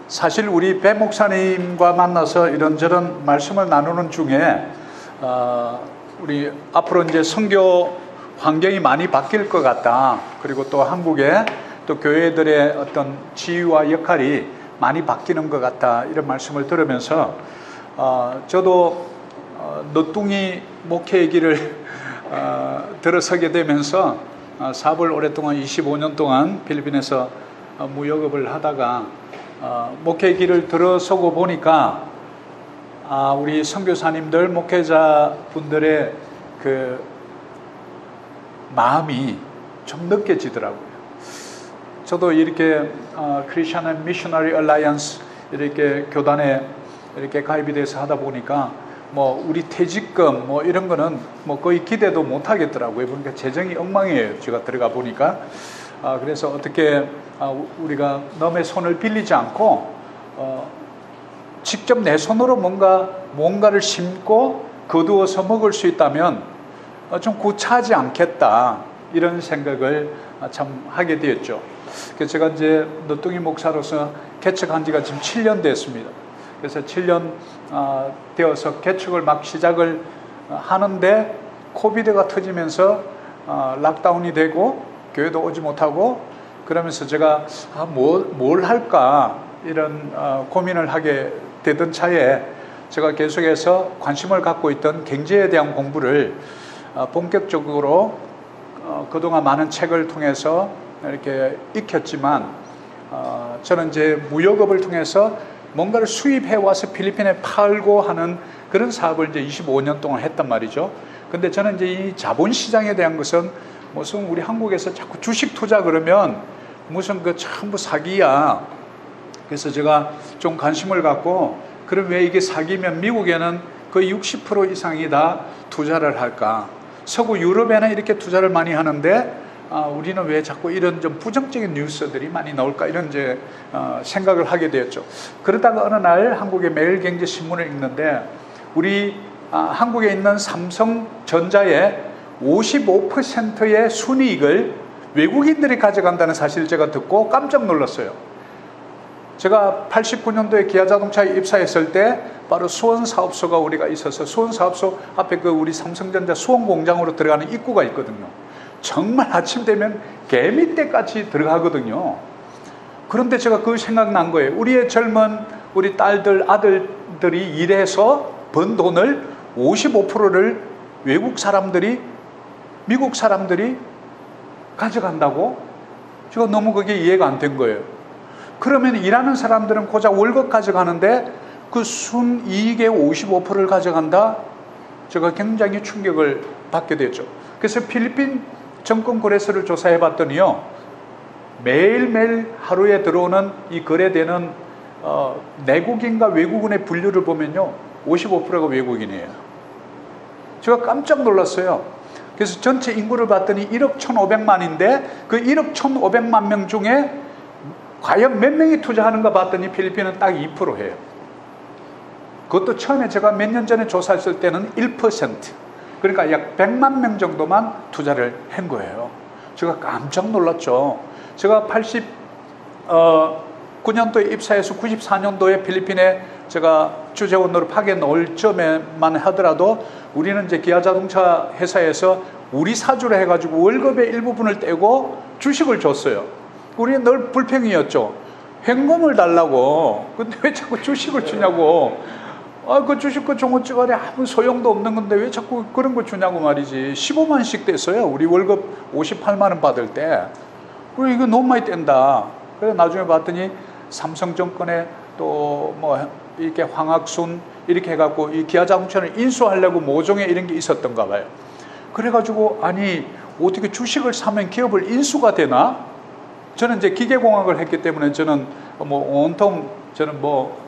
사실 우리 배 목사님과 만나서 이런저런 말씀을 나누는 중에 우리 앞으로 이제 선교 환경이 많이 바뀔 것 같다. 그리고 또 한국의 또 교회들의 어떤 지위와 역할이 많이 바뀌는 것 같다. 이런 말씀을 들으면서 저도 너뚱이 목회의 길을 들어서게 되면서 사업을 오랫동안 25년 동안 필리핀에서 무역업을 하다가 목회의 길을 들어서고 보니까 우리 선교사님들 목회자분들의 그 마음이 좀 느껴지더라고요. 저도 이렇게 크리스천 미셔너리 얼라이언스 이렇게 교단에 이렇게 가입이 돼서 하다 보니까 뭐 우리 퇴직금 뭐 이런 거는 뭐 거의 기대도 못 하겠더라고요. 그러니까 재정이 엉망이에요. 제가 들어가 보니까. 그래서 어떻게 우리가 남의 손을 빌리지 않고 직접 내 손으로 뭔가를 심고 거두어서 먹을 수 있다면 좀 구차하지 않겠다 이런 생각을 참 하게 되었죠. 그래서 제가 이제 너뚱이 목사로서 개척한 지가 지금 7년 됐습니다. 그래서 7년 되어서 개척을 막 시작을 하는데 코비드가 터지면서 락다운이 되고 교회도 오지 못하고 그러면서 제가 뭘 할까 이런 고민을 하게 되던 차에 제가 계속해서 관심을 갖고 있던 경제에 대한 공부를 본격적으로 그동안 많은 책을 통해서 이렇게 익혔지만 저는 이제 무역업을 통해서 뭔가를 수입해 와서 필리핀에 팔고 하는 그런 사업을 이제 25년 동안 했단 말이죠. 근데 저는 이제 이 자본시장에 대한 것은 무슨 우리 한국에서 자꾸 주식 투자 그러면 무슨 그 전부 사기야. 그래서 제가 좀 관심을 갖고 그럼 왜 이게 사기면 미국에는 거의 60% 이상이 다 투자를 할까? 서구 유럽에는 이렇게 투자를 많이 하는데 우리는 왜 자꾸 이런 좀 부정적인 뉴스들이 많이 나올까 이런 이제 생각을 하게 되었죠. 그러다가 어느 날 한국의 매일경제신문을 읽는데 우리 한국에 있는 삼성전자의 55%의 순이익을 외국인들이 가져간다는 사실을 제가 듣고 깜짝 놀랐어요. 제가 89년도에 기아자동차에 입사했을 때 바로 수원사업소가 우리가 있어서 수원사업소 앞에 그 우리 삼성전자 수원공장으로 들어가는 입구가 있거든요. 정말 아침 되면 개미떼같이 들어가거든요. 그런데 제가 그 생각난 거예요. 우리의 젊은 우리 딸들 아들들이 일해서 번 돈을 55%를 외국 사람들이 미국 사람들이 가져간다고? 제가 너무 그게 이해가 안 된 거예요. 그러면 일하는 사람들은 고작 월급 가져가는데 그 순이익의 55%를 가져간다? 제가 굉장히 충격을 받게 됐죠. 그래서 필리핀 정권거래소를 조사해 봤더니요, 매일매일 하루에 들어오는 이 거래되는 내국인과 외국인의 분류를 보면요 55%가 외국인이에요. 제가 깜짝 놀랐어요. 그래서 전체 인구를 봤더니 1억 1,500만인데 그 1억 1,500만 명 중에 과연 몇 명이 투자하는가 봤더니 필리핀은 딱 2%예요. 그것도 처음에 제가 몇 년 전에 조사했을 때는 1%. 그러니까 약 100만 명 정도만 투자를 한 거예요. 제가 깜짝 놀랐죠. 제가 89년도에 입사해서 94년도에 필리핀에 제가 주재원으로 파견 올 점에만 하더라도 우리는 이제 기아자동차 회사에서 우리 사주를 해가지고 월급의 일부분을 떼고 주식을 줬어요. 우리는 늘 불평이었죠. 현금을 달라고. 근데 왜 자꾸 주식을 주냐고. 그 주식 그 종어찌가리 아무 소용도 없는 건데 왜 자꾸 그런 거 주냐고 말이지. 15만씩 뗐어요. 우리 월급 58만 원 받을 때. 그리고 이거 너무 많이 뗀다. 그래서 나중에 봤더니 삼성증권에 또 뭐 이렇게 황학순 이렇게 해갖고 이 기아자동차를 인수하려고 모종에 이런 게 있었던가 봐요. 그래가지고 아니 어떻게 주식을 사면 기업을 인수가 되나? 저는 이제 기계공학을 했기 때문에 저는 뭐 온통 저는 뭐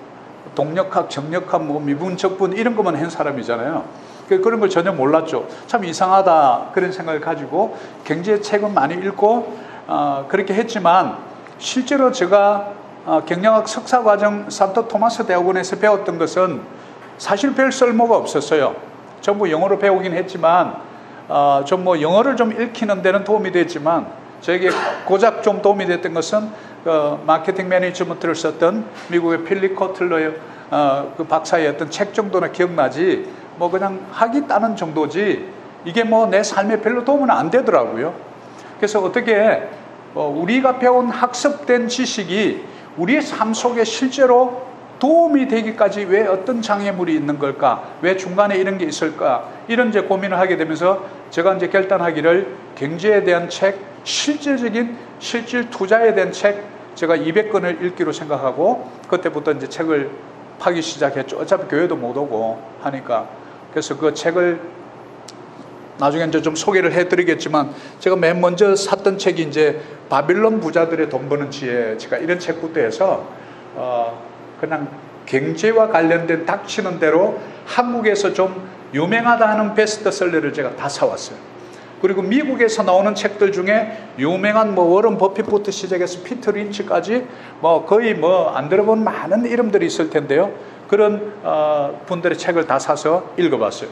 동력학, 정력학, 뭐 미분적분 이런 것만 한 사람이잖아요. 그런 걸 전혀 몰랐죠. 참 이상하다 그런 생각을 가지고 경제책은 많이 읽고 그렇게 했지만 실제로 제가 경영학 석사과정 산토 토마스 대학원에서 배웠던 것은 사실 별 쓸모가 없었어요. 전부 영어로 배우긴 했지만 좀 뭐 영어를 좀 읽히는 데는 도움이 됐지만 저에게 고작 좀 도움이 됐던 것은 마케팅 매니지먼트를 썼던 미국의 필립 코틀러의 그 박사의 어떤 책 정도는 기억나지, 뭐 그냥 하겠다는 정도지 이게 뭐 내 삶에 별로 도움은 안 되더라고요. 그래서 어떻게 우리가 배운 학습된 지식이 우리의 삶 속에 실제로 도움이 되기까지 왜 어떤 장애물이 있는 걸까? 왜 중간에 이런 게 있을까? 이런 이제 고민을 하게 되면서 제가 이제 결단하기를 경제에 대한 책, 실질적인 실질 투자에 대한 책, 제가 200권을 읽기로 생각하고 그때부터 이제 책을 파기 시작했죠. 어차피 교회도 못 오고 하니까. 그래서 그 책을 나중에 이제 좀 소개를 해드리겠지만, 제가 맨 먼저 샀던 책이 이제 바빌론 부자들의 돈 버는 지혜, 제가 이런 책부터 해서 그냥 경제와 관련된 닥치는 대로 한국에서 좀 유명하다 하는 베스트셀러를 제가 다 사왔어요. 그리고 미국에서 나오는 책들 중에 유명한 뭐 워런 버핏부터 시작해서 피터 린치까지 뭐 거의 뭐 안 들어본 많은 이름들이 있을 텐데요. 그런 분들의 책을 다 사서 읽어봤어요.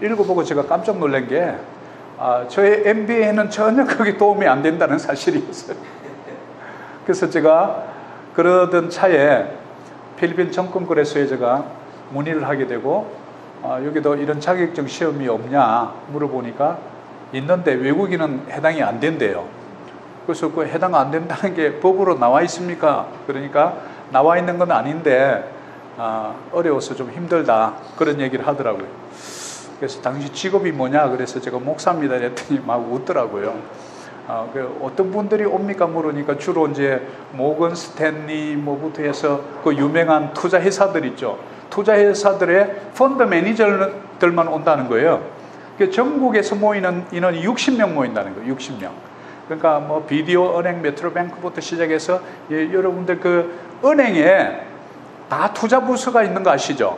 읽어보고 제가 깜짝 놀란 게 저의 MBA에는 전혀 그게 도움이 안 된다는 사실이었어요. 그래서 제가 그러던 차에 필리핀 정권거래소에 제가 문의를 하게 되고 여기도 이런 자격증 시험이 없냐 물어보니까 있는데 외국인은 해당이 안 된대요. 그래서 그 해당 안 된다는 게 법으로 나와 있습니까? 그러니까 나와 있는 건 아닌데 어려워서 좀 힘들다 그런 얘기를 하더라고요. 그래서 당시 직업이 뭐냐 그래서 제가 목사입니다 했더니 막 웃더라고요. 어떤 분들이 옵니까 물으니까 주로 이제 모건 스탠리 뭐부터 해서 그 유명한 투자 회사들 있죠. 투자 회사들의 펀드 매니저들만 온다는 거예요. 전국에서 모이는 인원이 60명 모인다는 거예요. 60명. 그러니까 뭐 비디오 은행, 메트로뱅크부터 시작해서 여러분들 그 은행에 다 투자 부서가 있는 거 아시죠?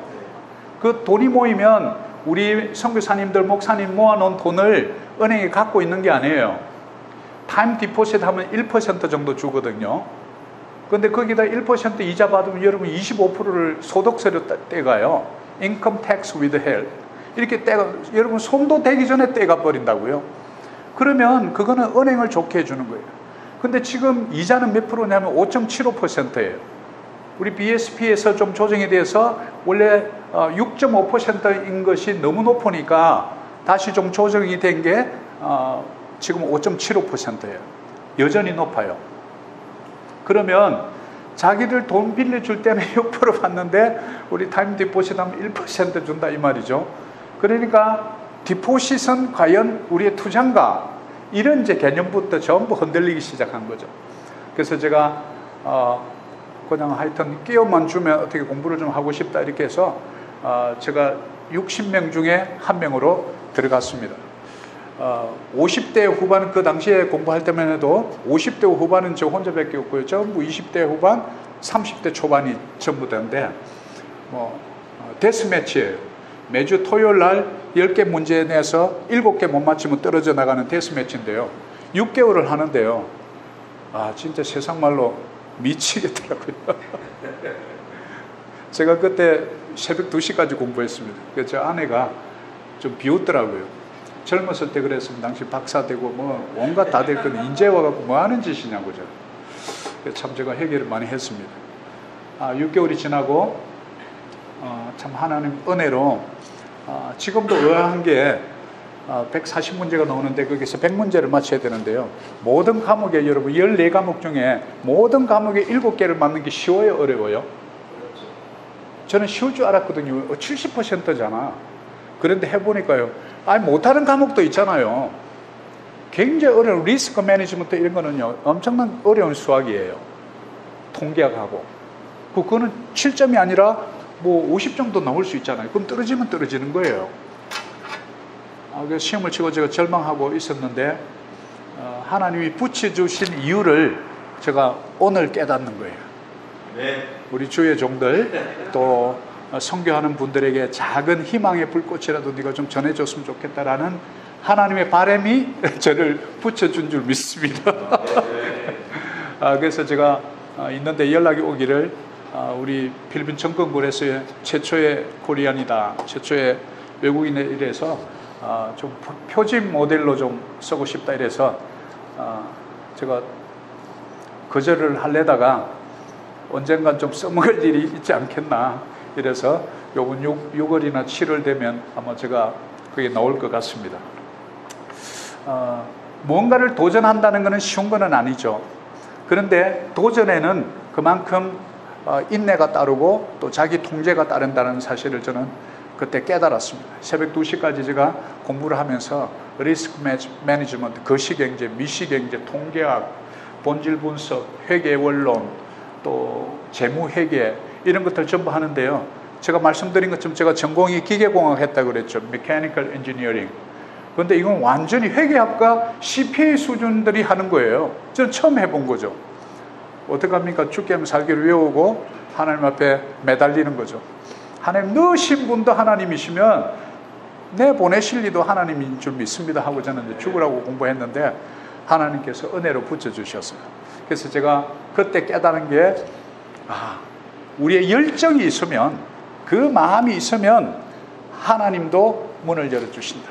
그 돈이 모이면 우리 선교사님들, 목사님 모아놓은 돈을 은행에 갖고 있는 게 아니에요. 타임 디포sit 하면 1% 정도 주거든요. 근데 거기다 1% 이자 받으면 여러분 25%를 소득세로 떼가요. Income tax withheld. 이렇게 떼가, 여러분 손도 대기 전에 떼가 버린다고요. 그러면 그거는 은행을 좋게 해주는 거예요. 근데 지금 이자는 몇 프로냐면 5.75%예요. 우리 BSP에서 좀 조정이 돼서 원래 6.5%인 것이 너무 높으니까 다시 좀 조정이 된 게 지금 5.75%예요. 여전히 높아요. 그러면 자기들 돈 빌려줄 때는 6% 받는데 우리 타임 디포sit 하면 1% 준다 이 말이죠. 그러니까 디포sit 과연 우리의 투자인가? 이런 이제 개념부터 전부 흔들리기 시작한 거죠. 그래서 제가 그냥 하여튼 끼어만 주면 어떻게 공부를 좀 하고 싶다 이렇게 해서 제가 60명 중에 한 명으로 들어갔습니다. 50대 후반, 그 당시에 공부할 때만 해도 50대 후반은 저 혼자밖에 없고요. 전부 20대 후반, 30대 초반이 전부 되는데 뭐 데스매치예요. 매주 토요일 날 10개 문제 내서 7개 못 맞추면 떨어져 나가는 데스매치인데요. 6개월을 하는데요. 진짜 세상 말로 미치겠더라고요. 제가 그때 새벽 2시까지 공부했습니다. 그래서 저 아내가 좀 비웃더라고요. 젊었을 때 그랬으면 당시 박사 되고 뭐 온갖 다 될 건데 인제 와갖고 뭐 하는 짓이냐고. 참 제가 해결을 많이 했습니다. 6개월이 지나고 참 하나님 은혜로 지금도 의아한 게 140문제가 나오는데 거기서 100문제를 맞춰야 되는데요. 모든 과목에 여러분 14과목 중에 모든 과목에 7개를 맞는 게 쉬워요, 어려워요? 저는 쉬울 줄 알았거든요. 70%잖아. 그런데 해보니까요. 못하는 과목도 있잖아요. 굉장히 어려운 리스크 매니지먼트 이런 거는요. 엄청난 어려운 수학이에요. 통계학하고. 그거는 7점이 아니라 뭐 50 정도 나올 수 있잖아요. 그럼 떨어지면 떨어지는 거예요. 그래서 시험을 치고 제가 절망하고 있었는데 하나님이 붙여주신 이유를 제가 오늘 깨닫는 거예요. 네. 우리 주의 종들 또 선교하는 분들에게 작은 희망의 불꽃이라도 네가 좀 전해줬으면 좋겠다라는 하나님의 바람이 저를 붙여준 줄 믿습니다. 그래서 제가 있는데 연락이 오기를 우리 필리핀 정권거래소의 최초의 코리안이다, 최초의 외국인에 이래서 좀 표준 모델로 좀 쓰고 싶다 이래서 제가 거절을 하려다가 언젠간 좀 써먹을 일이 있지 않겠나 이래서 요번 6월이나 7월 되면 아마 제가 그게 나올 것 같습니다. 뭔가를 도전한다는 것은 쉬운 것은 아니죠. 그런데 도전에는 그만큼 인내가 따르고 또 자기 통제가 따른다는 사실을 저는 그때 깨달았습니다. 새벽 2시까지 제가 공부를 하면서 리스크 매니지먼트, 거시경제, 미시경제, 통계학, 본질 분석, 회계 원론, 또 재무회계 이런 것들 전부 하는데요. 제가 말씀드린 것처럼 제가 전공이 기계공학 했다고 그랬죠. Mechanical Engineering. 그런데 이건 완전히 회계학과 CPA 수준들이 하는 거예요. 저는 처음 해본 거죠. 어떡합니까? 죽게 하면 살기를 외우고 하나님 앞에 매달리는 거죠. 하나님 넣으신 분도 하나님이시면 내 보내실 리도 하나님인 줄 믿습니다 하고 저는 이제 죽으라고 공부했는데 하나님께서 은혜로 붙여주셨어요. 그래서 제가 그때 깨달은 게 우리의 열정이 있으면, 그 마음이 있으면 하나님도 문을 열어주신다.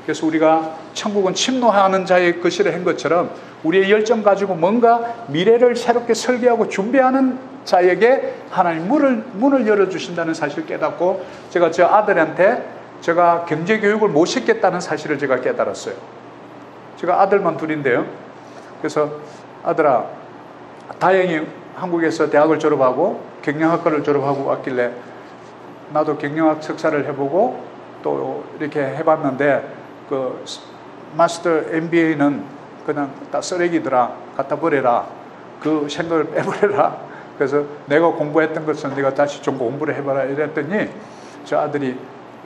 그래서 우리가 천국은 침노하는 자의 것이라 한 것처럼 우리의 열정 가지고 뭔가 미래를 새롭게 설계하고 준비하는 자에게 하나님 문을 열어주신다는 사실을 깨닫고, 제가 저 아들한테 제가 경제교육을 못 시켰다는 사실을 제가 깨달았어요. 제가 아들만 둘인데요. 그래서 아들아, 다행히 한국에서 대학을 졸업하고 경영학과를 졸업하고 왔길래 나도 경영학 석사를 해보고 또 이렇게 해봤는데 그 마스터 MBA는 그냥 다 쓰레기더라, 갖다 버려라, 그 생각을 빼버려라. 그래서 내가 공부했던 것은 네가 다시 좀 공부를 해봐라 이랬더니 저 아들이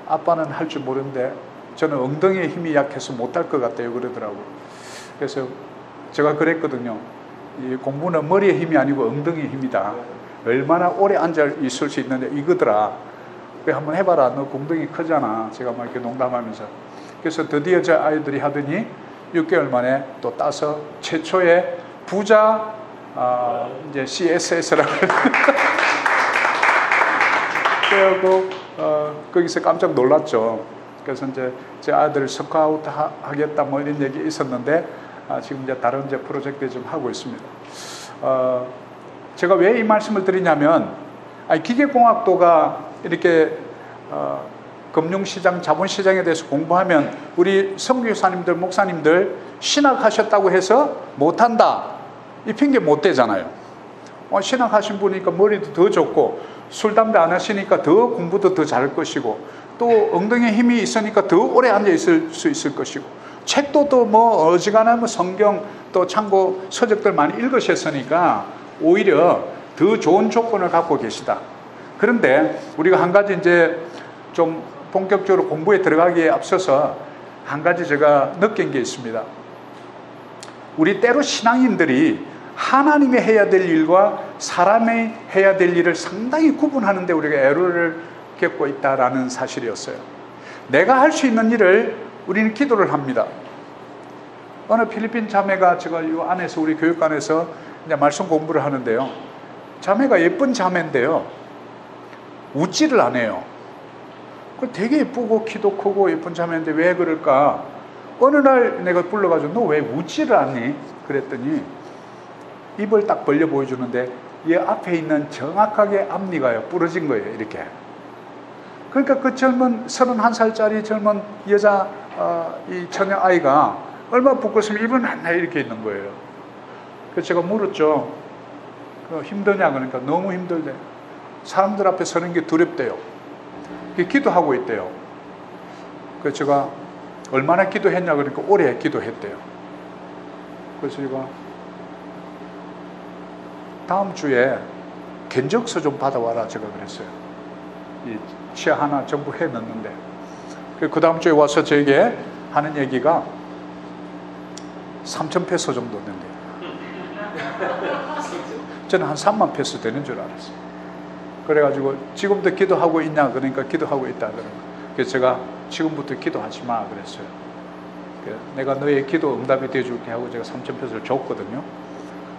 아빠는 할 줄 모르는데 저는 엉덩이에 힘이 약해서 못할 것 같아요 그러더라고요. 그래서 제가 그랬거든요. 이 공부는 머리의 힘이 아니고 엉덩이의 힘이다. 얼마나 오래 앉아 있을 수 있는데 이거더라. 그래 한번 해봐라. 너 엉덩이 크잖아. 제가 막 이렇게 농담하면서. 그래서 드디어 저 아이들이 하더니 6개월 만에 또 따서 최초의 부자 이제 CSS라고 그래갖고 거기서 깜짝 놀랐죠. 그래서 이제 제 아들을 스카우트 하겠다 뭐 이런 얘기 있었는데 지금 이제 다른 이제 프로젝트 좀 하고 있습니다. 제가 왜 이 말씀을 드리냐면 기계공학도가 이렇게 금융시장, 자본시장에 대해서 공부하면 우리 선교사님들, 목사님들 신학하셨다고 해서 못한다 이 핑계 못 대잖아요. 신학하신 분이니까 머리도 더 좋고 술, 담배 안 하시니까 더 공부도 더 잘할 것이고 또 엉덩이에 힘이 있으니까 더 오래 앉아 있을 수 있을 것이고 책도 또 뭐 어지간하면 성경 또 참고 서적들 많이 읽으셨으니까 오히려 더 좋은 조건을 갖고 계시다. 그런데 우리가 한 가지 이제 좀 본격적으로 공부에 들어가기에 앞서서 한 가지 제가 느낀 게 있습니다. 우리 때로 신앙인들이 하나님이 해야 될 일과 사람이 해야 될 일을 상당히 구분하는데 우리가 애로를 겪고 있다라는 사실이었어요. 내가 할 수 있는 일을 우리는 기도를 합니다. 어느 필리핀 자매가 제가 이 안에서 우리 교육관에서 이제 말씀 공부를 하는데요. 자매가 예쁜 자매인데요. 웃지를 안 해요. 되게 예쁘고 키도 크고 예쁜 자매인데 왜 그럴까? 어느 날 내가 불러가지고 너 왜 웃지를 않니? 그랬더니 입을 딱 벌려 보여주는데 이 앞에 있는 정확하게 앞니가요 부러진 거예요. 이렇게. 그러니까 그 젊은 31살짜리 젊은 여자 이 처녀 아이가 얼마나 부끄러우면 입은 하나 이렇게 있는 거예요. 그래서 제가 물었죠. 힘드냐? 그러니까 너무 힘들대. 사람들 앞에 서는 게 두렵대요. 기도하고 있대요. 그래서 제가 얼마나 기도했냐 그러니까 오래 기도했대요. 그래서 제가 다음 주에 견적서 좀 받아와라 제가 그랬어요. 이 치아 하나 전부 해놨는데 그 다음 주에 와서 저에게 하는 얘기가 3,000페소 정도 된대요. 저는 한 3만 페소 되는 줄 알았어요. 그래가지고 지금도 기도하고 있냐 그러니까 기도하고 있다 그러는 거예요. 그래서 제가 지금부터 기도하지 마 그랬어요. 내가 너의 기도 응답이 되어줄게 하고 제가 3,000페소를 줬거든요.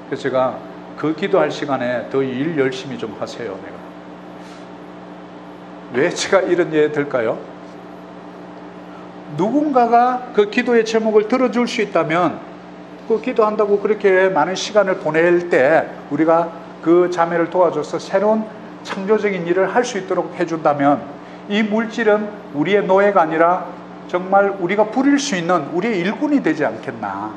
그래서 제가 그 기도할 시간에 더 일 열심히 좀 하세요. 내가 왜 제가 이런 예를 들까요? 누군가가 그 기도의 제목을 들어줄 수 있다면 그 기도한다고 그렇게 많은 시간을 보낼 때 우리가 그 자매를 도와줘서 새로운 창조적인 일을 할 수 있도록 해준다면 이 물질은 우리의 노예가 아니라 정말 우리가 부릴 수 있는 우리의 일꾼이 되지 않겠나.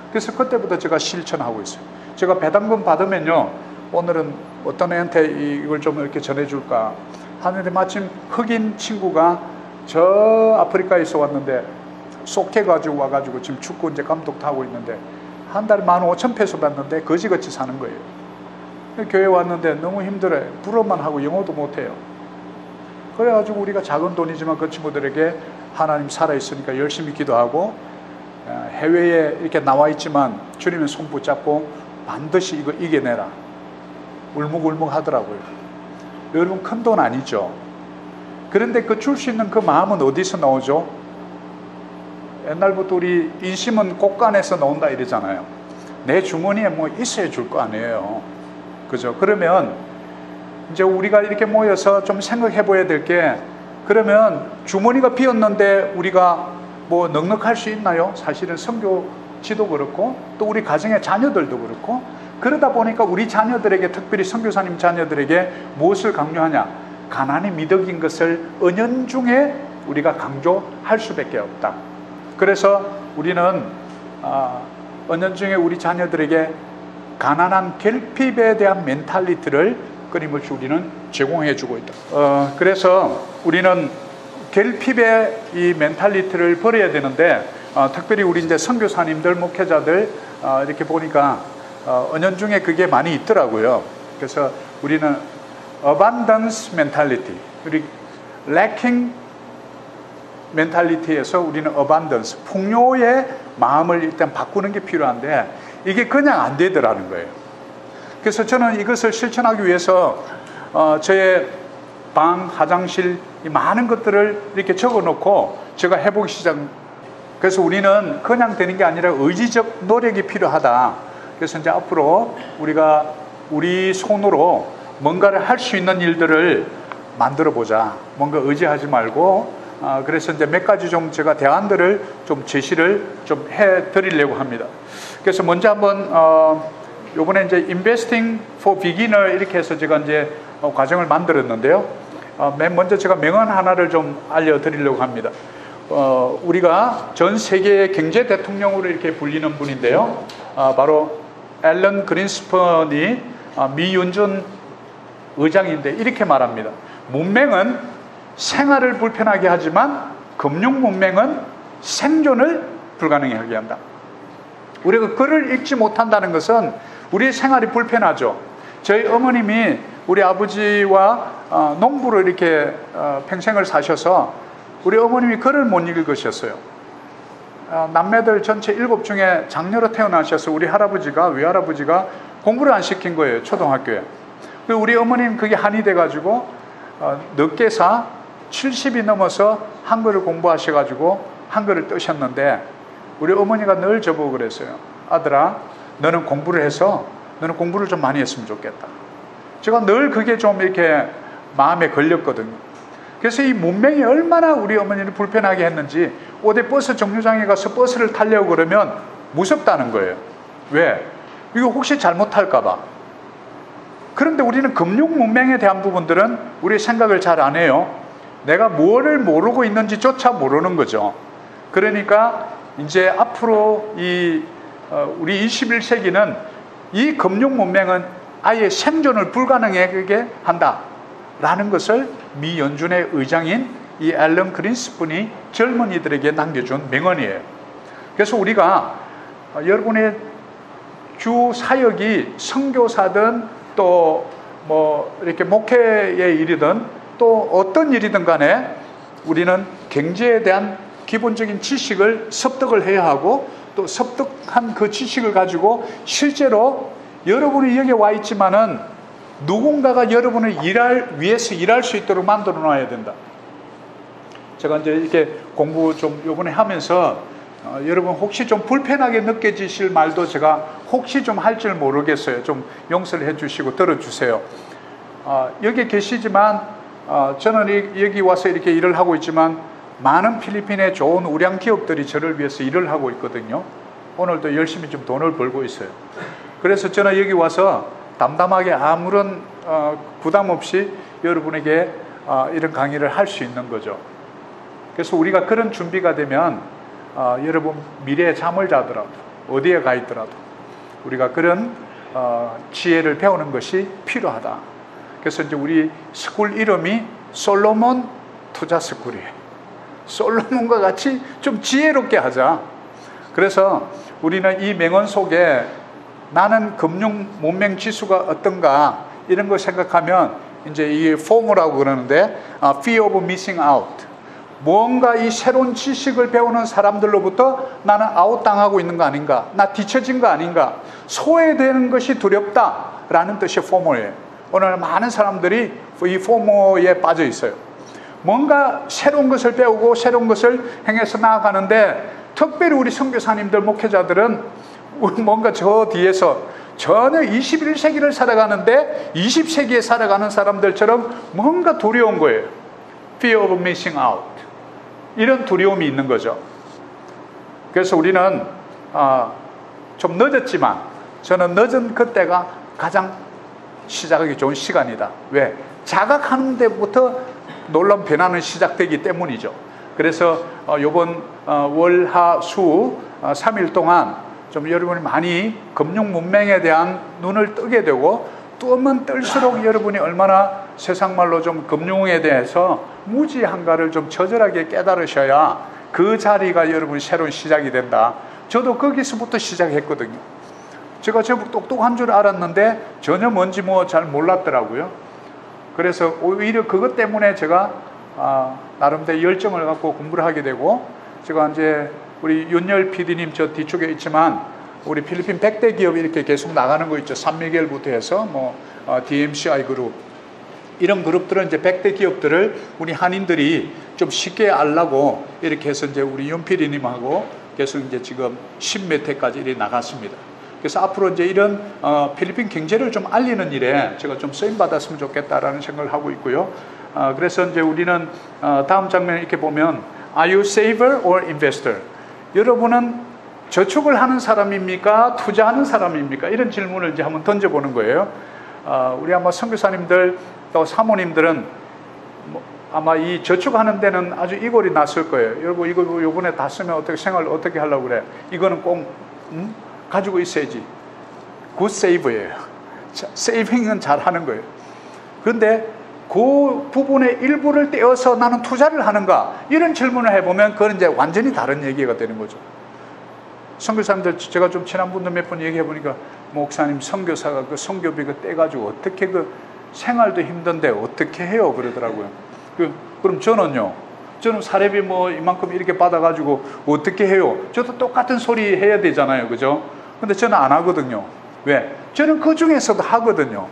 그래서 그때부터 제가 실천하고 있어요. 제가 배당금 받으면요, 오늘은 어떤 애한테 이걸 좀 이렇게 전해줄까 하는데 마침 흑인 친구가 저 아프리카에서 왔는데 쏙해가지고 와가지고 지금 축구 이제 감독도 하고 있는데 한 달에 15,000페소 받는데 거지같이 사는 거예요. 교회 왔는데 너무 힘들어요. 불어만 하고 영어도 못해요. 그래가지고 우리가 작은 돈이지만 그 친구들에게 하나님 살아있으니까 열심히 기도하고, 해외에 이렇게 나와 있지만 주님의 손 붙잡고 반드시 이거 이겨내라. 울먹울먹 하더라고요. 여러분, 큰 돈 아니죠. 그런데 그 줄 수 있는 그 마음은 어디서 나오죠? 옛날부터 우리 인심은 곳간에서 나온다 이러잖아요. 내 주머니에 뭐 있어야 줄 거 아니에요. 그죠? 그러면 이제 우리가 이렇게 모여서 좀 생각해 봐야 될 게, 그러면 주머니가 비었는데 우리가 뭐 넉넉할 수 있나요? 사실은 선교지도 그렇고 또 우리 가정의 자녀들도 그렇고, 그러다 보니까 우리 자녀들에게, 특별히 선교사님 자녀들에게 무엇을 강조하냐? 가난이 미덕인 것을 은연중에 우리가 강조할 수밖에 없다. 그래서 우리는 은연중에 우리 자녀들에게 가난한 결핍에 대한 멘탈리티를 끊임없이 우리는 제공해 주고 있다. 그래서 우리는 결핍의 이 멘탈리티를 버려야 되는데, 특별히 우리 이제 선교사님들, 목회자들 이렇게 보니까 은연중에 그게 많이 있더라고요. 그래서 우리는 abundance mentality, 우리 lacking 멘탈리티에서 우리는 abundance, 풍요의 마음을 일단 바꾸는 게 필요한데 이게 그냥 안 되더라는 거예요. 그래서 저는 이것을 실천하기 위해서 저의 방, 화장실, 이 많은 것들을 이렇게 적어놓고 제가 해보기 시작. 그래서 우리는 그냥 되는 게 아니라 의지적 노력이 필요하다. 그래서 이제 앞으로 우리가 우리 손으로 뭔가를 할 수 있는 일들을 만들어 보자. 뭔가 의지하지 말고. 그래서 이제 몇 가지 좀 제가 대안들을 좀 제시를 좀 해드리려고 합니다. 그래서 먼저 한번 요번에 이제 Investing for Beginner 이렇게 해서 제가 이제 과정을 만들었는데요. 맨 먼저 제가 명언 하나를 좀 알려드리려고 합니다. 우리가 전 세계의 경제 대통령으로 이렇게 불리는 분인데요. 바로 앨런 그린스펀이 미윤준 의장인데 이렇게 말합니다. 문맹은 생활을 불편하게 하지만 금융 문맹은 생존을 불가능하게 한다. 우리가 글을 읽지 못한다는 것은 우리의 생활이 불편하죠. 저희 어머님이 우리 아버지와 농부로 이렇게 평생을 사셔서 우리 어머님이 글을 못 읽으셨어요. 남매들 전체 7 중에 장녀로 태어나셔서 우리 할아버지가, 외할아버지가 공부를 안 시킨 거예요. 초등학교에. 우리 어머님 그게 한이 돼가지고 늑계사 70이 넘어서 한글을 공부하셔가지고 한글을 뜨셨는데 우리 어머니가 늘 저보고 그랬어요. 아들아, 너는 공부를 해서 너는 공부를 좀 많이 했으면 좋겠다. 제가 늘 그게 좀 이렇게 마음에 걸렸거든요. 그래서 이 문맹이 얼마나 우리 어머니를 불편하게 했는지 어디 버스 정류장에 가서 버스를 타려고 그러면 무섭다는 거예요. 왜? 이거 혹시 잘못할까 봐. 그런데 우리는 금융 문맹에 대한 부분들은 우리 생각을 잘 안 해요. 내가 뭐를 모르고 있는지조차 모르는 거죠. 그러니까 이제 앞으로 우리 21세기는 이 금융 문맹은 아예 생존을 불가능하게 한다라는 것을 미 연준의 의장인 이 앨런 그린스펀이 젊은이들에게 남겨준 명언이에요. 그래서 우리가 여러분의 주 사역이 선교사든 또 뭐 이렇게 목회의 일이든 또 어떤 일이든 간에 우리는 경제에 대한 기본적인 지식을 습득을 해야 하고 또 습득한 그 지식을 가지고 실제로 여러분이 여기 와 있지만은 누군가가 여러분을 위해서 일할 수 있도록 만들어 놔야 된다. 제가 이제 이렇게 공부 좀 요번에 하면서 여러분 혹시 좀 불편하게 느껴지실 말도 제가 혹시 좀 할 줄 모르겠어요. 좀 용서를 해주시고 들어주세요. 여기 계시지만 저는 여기 와서 이렇게 일을 하고 있지만 많은 필리핀의 좋은 우량 기업들이 저를 위해서 일을 하고 있거든요. 오늘도 열심히 좀 돈을 벌고 있어요. 그래서 저는 여기 와서 담담하게 아무런 부담 없이 여러분에게 이런 강의를 할 수 있는 거죠. 그래서 우리가 그런 준비가 되면 여러분 미래에 잠을 자더라도 어디에 가 있더라도 우리가 그런 지혜를 배우는 것이 필요하다. 그래서 이제 우리 스쿨 이름이 솔로몬 투자 스쿨이에요. 솔로몬과 같이 좀 지혜롭게 하자. 그래서 우리는 이 명언 속에 나는 금융 문맹 지수가 어떤가 이런 걸 생각하면 이제 이 포모라고 그러는데 fear of missing out. 뭔가 이 새로운 지식을 배우는 사람들로부터 나는 아웃당하고 있는 거 아닌가, 나 뒤처진 거 아닌가, 소외되는 것이 두렵다라는 뜻의 포모예요. 오늘 많은 사람들이 이 포모에 빠져 있어요. 뭔가 새로운 것을 배우고 새로운 것을 행해서 나아가는데 특별히 우리 선교사님들, 목회자들은 뭔가 저 뒤에서 전혀 21세기를 살아가는데 20세기에 살아가는 사람들처럼 뭔가 두려운 거예요. Fear of missing out. 이런 두려움이 있는 거죠. 그래서 우리는 좀 늦었지만 저는 늦은 그때가 가장 시작하기 좋은 시간이다. 왜? 자각하는 데부터 놀라운 변화는 시작되기 때문이죠. 그래서 이번 월, 하, 수 3일 동안 좀 여러분이 많이 금융 문맹에 대한 눈을 뜨게 되고 뜨면 뜰수록 여러분이 얼마나 세상말로 좀 금융에 대해서 무지한가를 좀 처절하게 깨달으셔야 그 자리가 여러분이 새로운 시작이 된다. 저도 거기서부터 시작했거든요. 제가 똑똑한 줄 알았는데 전혀 뭔지 잘 몰랐더라고요. 그래서 오히려 그것 때문에 제가 나름대로 열정을 갖고 공부를 하게 되고, 제가 이제 우리 윤열 PD님 저 뒤쪽에 있지만 우리 필리핀 100대 기업 이렇게 계속 나가는 거 있죠. 산미겔부터 해서 DMCI 그룹, 이런 그룹들은 이제 100대 기업들을 우리 한인들이 좀 쉽게 알라고 이렇게 해서 이제 우리 윤 PD님하고 계속 이제 지금 10몇 회까지 이렇게 나갔습니다. 그래서 앞으로 이제 이런 필리핀 경제를 좀 알리는 일에 제가 좀 쓰임 받았으면 좋겠다라는 생각을 하고 있고요. 그래서 이제 우리는 다음 장면에 이렇게 보면 Are you saver or investor? 여러분은 저축을 하는 사람입니까? 투자하는 사람입니까? 이런 질문을 이제 한번 던져보는 거예요. 우리 아마 선교사님들 또 사모님들은 아마 이 저축하는 데는 아주 이골이 났을 거예요. 여러분 이거 요번에 다 쓰면 어떻게 생활을 어떻게 하려고 그래? 이거는 꼭 가지고 있어야지. 굿 세이브예요. 세이빙은 잘 하는 거예요. 그런데 그 부분의 일부를 떼어서 나는 투자를 하는가? 이런 질문을 해보면 그건 이제 완전히 다른 얘기가 되는 거죠. 선교사님들, 제가 좀 친한 분들 몇 번 얘기해 보니까, 목사님 선교사가 그 선교비 그 떼가지고 어떻게 그 생활도 힘든데 어떻게 해요? 그러더라고요. 그럼 저는요? 저는 사례비 이만큼 이렇게 받아가지고 어떻게 해요? 저도 똑같은 소리 해야 되잖아요. 그죠? 근데 저는 안 하거든요. 왜? 저는 그 중에서도 하거든요.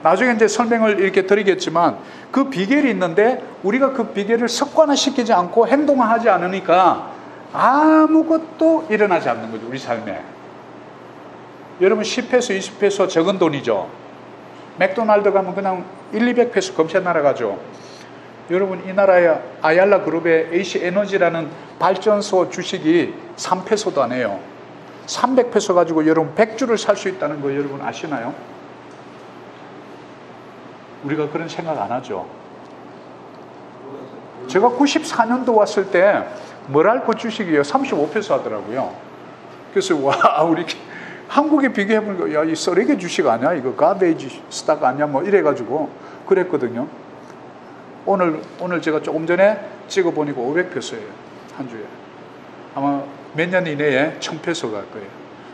나중에 이제 설명을 이렇게 드리겠지만 그 비결이 있는데 우리가 그 비결을 습관화시키지 않고 행동화하지 않으니까 아무것도 일어나지 않는 거죠. 우리 삶에. 여러분 10페소 20페소 적은 돈이죠. 맥도날드 가면 그냥 1,200페소 검색 날아가죠. 여러분 이 나라의 아얄라 그룹의 AC 에너지라는 발전소 주식이 3페소도 안 해요. 300페소 가지고 여러분 100주를 살 수 있다는 거 여러분 아시나요? 우리가 그런 생각 안 하죠. 제가 94년도 왔을 때 머랄코 주식이요 35페소 하더라고요. 그래서 와, 우리 한국에 비교해보니까 야, 이 쓰레기 주식 아니야? 이거 가베이지 스탁 아니야? 이래가지고 그랬거든요. 오늘 제가 조금 전에 찍어보니까 500페소예요. 한 주에. 아마 몇 년 이내에 1000페소 갈 거예요.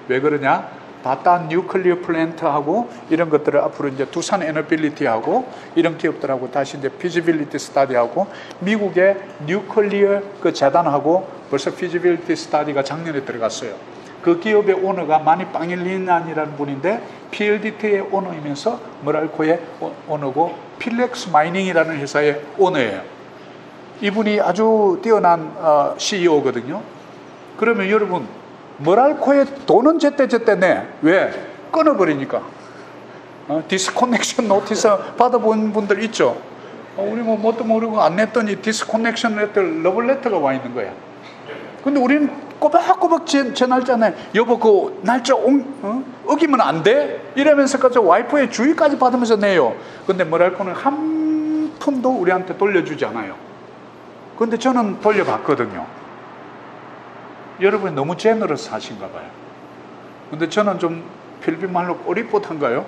왜 그러냐? 바탄 뉴클리어 플랜트하고 이런 것들을 앞으로 이제 두산 에너빌리티하고 이런 기업들하고 다시 이제 피지빌리티 스타디하고 미국의 뉴클리어 그 재단하고 벌써 피지빌리티 스타디가 작년에 들어갔어요. 그 기업의 오너가 마니 빵일린안이라는 분인데 PLDT의 오너이면서 머랄코의 오너고 필렉스 마이닝이라는 회사의 오너예요. 이분이 아주 뛰어난 CEO거든요. 그러면 여러분 머랄코의 돈은 제때 내. 왜? 끊어버리니까. 디스커넥션 노티스 받아본 분들 있죠? 우리 뭣도 모르고 안 냈더니 디스커넥션 레터, 러블레터가 와 있는 거야. 근데 우리는 꼬박꼬박 제 날짜네. 여보 그 날짜 어기면 안 돼? 이러면서까지 와이프의 주의까지 받으면서 내요. 근데 뭐랄까는 한 푼도 우리한테 돌려주지 않아요. 근데 저는 돌려받거든요. 여러분이 너무 제너러스 하신가 봐요. 근데 저는 좀 필리핀 말로 꼬리뽀탄가요?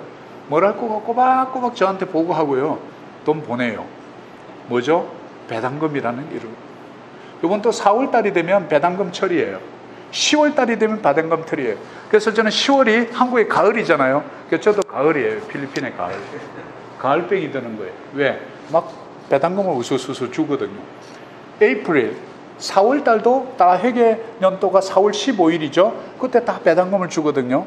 뭐랄까 꼬박꼬박 저한테 보고하고요. 돈 보내요. 뭐죠? 배당금이라는 이름. 이번 또 4월달이 되면 배당금 철이에요. 10월달이 되면 배당금 철이에요. 그래서 저는 10월이 한국의 가을이잖아요. 그래서 저도 가을이에요. 필리핀의 가을. 가을병이 드는 거예요. 왜? 막 배당금을 우수수수 주거든요. 에이프릴 4월달도 다 회계 연도가 4월 15일이죠. 그때 다 배당금을 주거든요.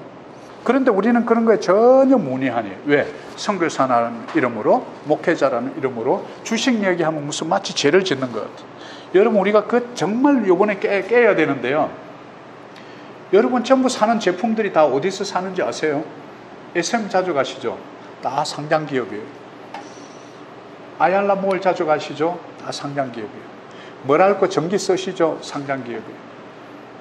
그런데 우리는 그런 거에 전혀 문의하니. 왜? 선교사라는 이름으로, 목회자라는 이름으로 주식 얘기하면 무슨 마치 죄를 짓는 것 같아요. 여러분 우리가 정말 요번에 깨야 되는데요. 여러분 전부 사는 제품들이 다 어디서 사는지 아세요? SM 자주 가시죠? 다 상장 기업이에요. 아얄라 몰 자주 가시죠? 다 상장 기업이에요. 뭐랄까 전기 쓰시죠? 상장 기업이에요.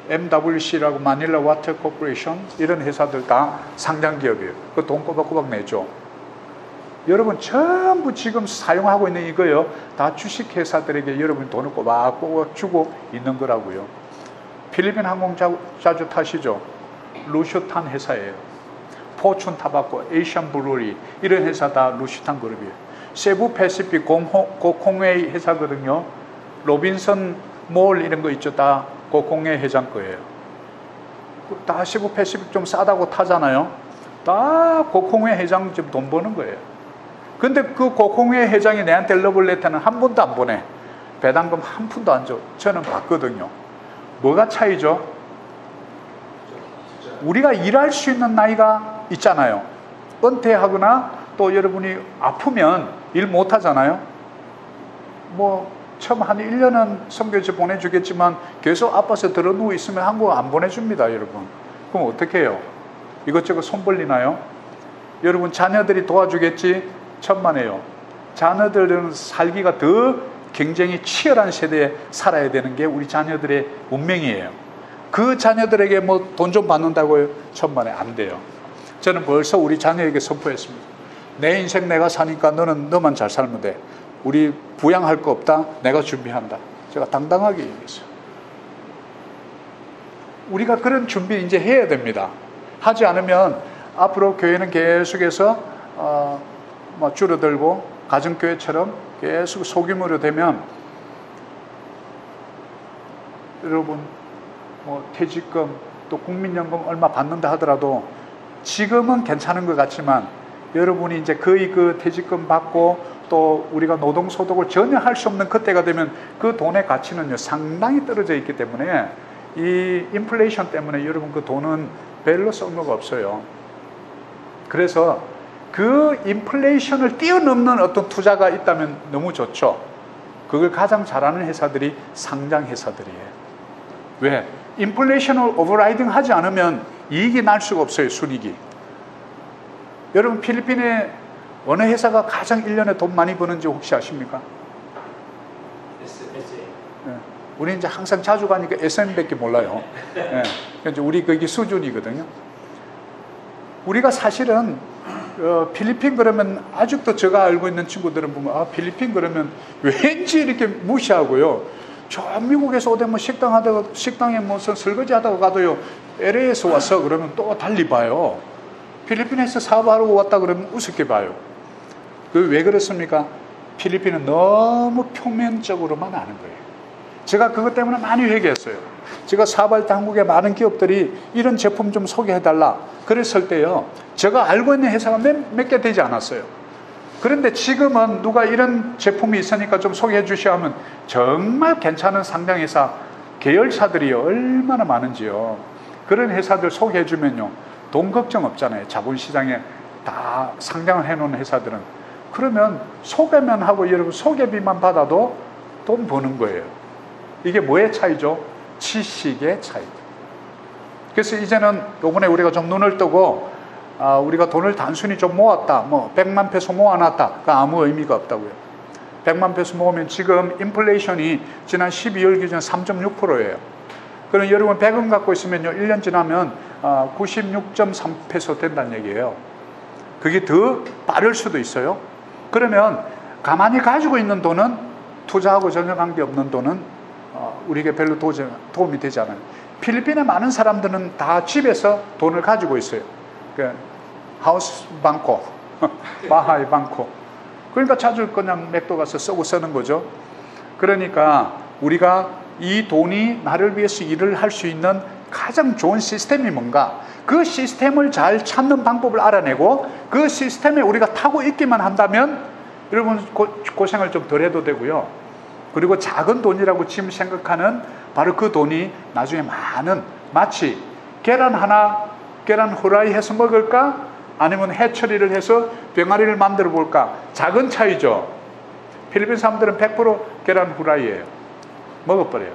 MWC라고 마닐라 와터 코퍼레이션 이런 회사들 다 상장 기업이에요. 그 돈 꼬박꼬박 내죠. 여러분 전부 지금 사용하고 있는 이거요. 다 주식 회사들에게 여러분이 돈을 꼬박꼬박 주고 있는 거라고요. 필리핀 항공 자주 타시죠? 루슈탄 회사예요. 포춘 타바코, 에이시안 브루리 이런 회사 다 루슈탄 그룹이에요. 세부 패시픽 고콩웨이 회사거든요. 로빈슨 몰 이런 거 있죠. 다 고콩웨이 회장 거예요. 다 세부 패시픽 좀 싸다고 타잖아요. 다 고콩웨이 회장 좀 돈 버는 거예요. 근데 그 고콩웨이 회장이 내한테 러블레터는 한 번도 안 보내. 배당금 한 푼도 안 줘. 저는 받거든요. 뭐가 차이죠? 우리가 일할 수 있는 나이가 있잖아요. 은퇴하거나 또 여러분이 아프면 일 못 하잖아요. 뭐 처음 한 1년은 선교지 보내주겠지만 계속 아파서 들어 누워 있으면 한국 안 보내줍니다, 여러분. 그럼 어떻게 해요? 이것저것 손 벌리나요? 여러분 자녀들이 도와주겠지? 천만에요. 자녀들은 살기가 더 굉장히 치열한 세대에 살아야 되는 게 우리 자녀들의 운명이에요. 그 자녀들에게 뭐 돈 좀 받는다고요? 천만에 안 돼요. 저는 벌써 우리 자녀에게 선포했습니다. 내 인생 내가 사니까 너만 잘 살면 돼. 우리 부양할 거 없다. 내가 준비한다. 제가 당당하게 얘기했어요. 우리가 그런 준비 이제 해야 됩니다. 하지 않으면 앞으로 교회는 계속해서 뭐 줄어들고 가정교회처럼 계속 소규모로 되면 여러분 뭐 퇴직금 또 국민연금 얼마 받는다 하더라도 지금은 괜찮은 것 같지만 여러분이 이제 거의 그 퇴직금 받고 또 우리가 노동소득을 전혀 할 수 없는 그때가 되면 그 돈의 가치는요 상당히 떨어져 있기 때문에 이 인플레이션 때문에 여러분 그 돈은 별로 쓸모가 없어요. 그래서 그 인플레이션을 뛰어넘는 어떤 투자가 있다면 너무 좋죠. 그걸 가장 잘하는 회사들이 상장 회사들이에요. 왜? 인플레이션을 오버라이딩 하지 않으면 이익이 날 수가 없어요. 순이익이. 여러분 필리핀에 어느 회사가 가장 1년에 돈 많이 버는지 혹시 아십니까? 네. 우리 이제 항상 자주 가니까 SM밖에 몰라요. 네. 그러니까 우리 거기 수준이거든요. 우리가 사실은 필리핀 그러면 아직도 제가 알고 있는 친구들은 보면 필리핀 그러면 왠지 이렇게 무시하고요. 저 미국에서 오대 뭐 식당에 무슨 설거지 하다가 가도요. LA에서 와서 그러면 또 달리 봐요. 필리핀에서 사업하러 왔다 그러면 우습게 봐요. 왜 그렇습니까? 필리핀은 너무 표면적으로만 아는 거예요. 제가 그것 때문에 많이 회개했어요. 제가 사업할 때 한국의 많은 기업들이 이런 제품 좀 소개해달라 그랬을 때요. 제가 알고 있는 회사가 몇 개 되지 않았어요. 그런데 지금은 누가 이런 제품이 있으니까 좀 소개해 주시오 하면 정말 괜찮은 상장회사 계열사들이 얼마나 많은지요. 그런 회사들 소개해 주면요. 돈 걱정 없잖아요. 자본시장에 다 상장을 해놓은 회사들은. 그러면 소개만 하고 여러분 소개비만 받아도 돈 버는 거예요. 이게 뭐의 차이죠? 지식의 차이. 그래서 이제는 요번에 우리가 좀 눈을 뜨고 우리가 돈을 단순히 좀 모았다. 뭐 100만 페소 모아놨다. 그 아무 의미가 없다고요. 100만 페소 모으면 지금 인플레이션이 지난 12월 기준 3.6%예요. 그럼 여러분 100원 갖고 있으면요, 1년 지나면 96.3페소 된다는 얘기예요. 그게 더 빠를 수도 있어요. 그러면 가만히 가지고 있는 돈은, 투자하고 전혀 관계없는 돈은 우리에게 별로 도움이 되지 않아요. 필리핀의 많은 사람들은 다 집에서 돈을 가지고 있어요. 하우스 방코, 바하이 방코. 그러니까 자주 그냥 맥도 가서 쓰는 거죠. 그러니까 우리가 이 돈이 나를 위해서 일을 할 수 있는 가장 좋은 시스템이 뭔가, 그 시스템을 잘 찾는 방법을 알아내고 그 시스템에 우리가 타고 있기만 한다면 여러분 고생을 좀 덜 해도 되고요. 그리고 작은 돈이라고 지금 생각하는 바로 그 돈이 나중에 많은, 마치 계란 후라이 해서 먹을까? 아니면 해처리를 해서 병아리를 만들어 볼까? 작은 차이죠. 필리핀 사람들은 100% 계란 후라이예요. 먹어버려요.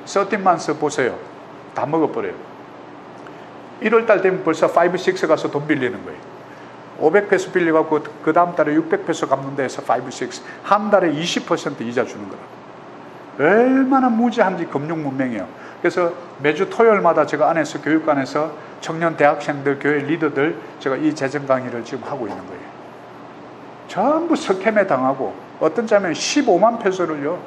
13만스 보세요. 다 먹어버려요. 1월달 되면 벌써 5, 6 가서 돈 빌리는 거예요. 500페소 빌려갖고 그 다음 달에 600페소 갚는 데에서 5, 6, 한 달에 20% 이자 주는 거라. 얼마나 무지한지 금융 문명이에요. 그래서 매주 토요일마다 제가 안에서, 교육관에서 청년 대학생들, 교회 리더들, 제가 이 재정 강의를 지금 하고 있는 거예요. 전부 석캠에 당하고, 어떤 자면 15만 페소를요,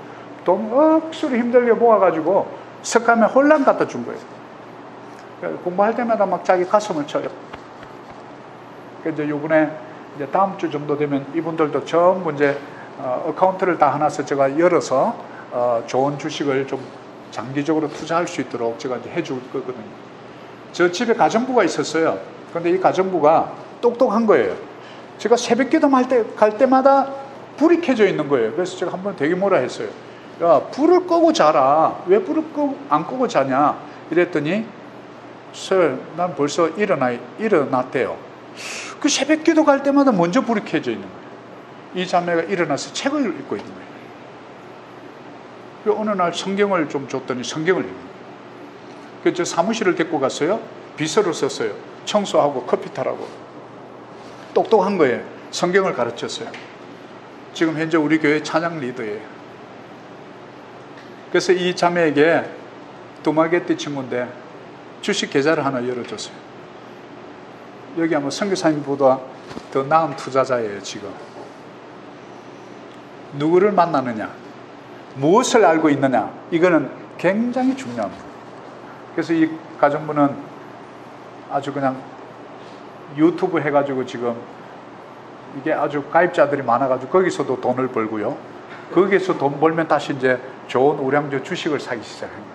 돈 억수로 힘들게 모아가지고 석함에 혼란 갖다 준 거예요. 공부할 때마다 막 자기 가슴을 쳐요. 이제 요번에 이제 다음 주 정도 되면 이분들도 전부 이제 어카운트를 다 하나씩 제가 열어서 좋은 주식을 좀 장기적으로 투자할 수 있도록 제가 이제 해줄 거거든요. 저 집에 가정부가 있었어요. 근데 이 가정부가 똑똑한 거예요. 제가 새벽 기도 갈 때마다 불이 켜져 있는 거예요. 그래서 제가 한번 되게 뭐라 했어요. 야, 불을 끄고 자라. 왜 불을 안 끄고 자냐? 이랬더니, 설, 난 벌써 일어났대요. 그 새벽 기도 갈 때마다 먼저 불이 켜져 있는 거예요. 이 자매가 일어나서 책을 읽고 있는 거예요. 어느 날 성경을 좀 줬더니 성경을 읽는 거예요. 그래서 사무실을 데리고 갔어요. 비서를 썼어요. 청소하고 커피 타라고. 똑똑한 거예요. 성경을 가르쳤어요. 지금 현재 우리 교회 찬양 리더예요. 그래서 이 자매에게 두마게띠 친구인데 주식 계좌를 하나 열어줬어요. 여기 아마 선교사님보다 더 나은 투자자예요. 지금 누구를 만나느냐, 무엇을 알고 있느냐, 이거는 굉장히 중요합니다. 그래서 이 가정부는 아주 그냥 유튜브 해가지고 지금 이게 아주 가입자들이 많아가지고 거기서도 돈을 벌고요. 거기서 돈 벌면 다시 이제 좋은 우량주 주식을 사기 시작한 거예요.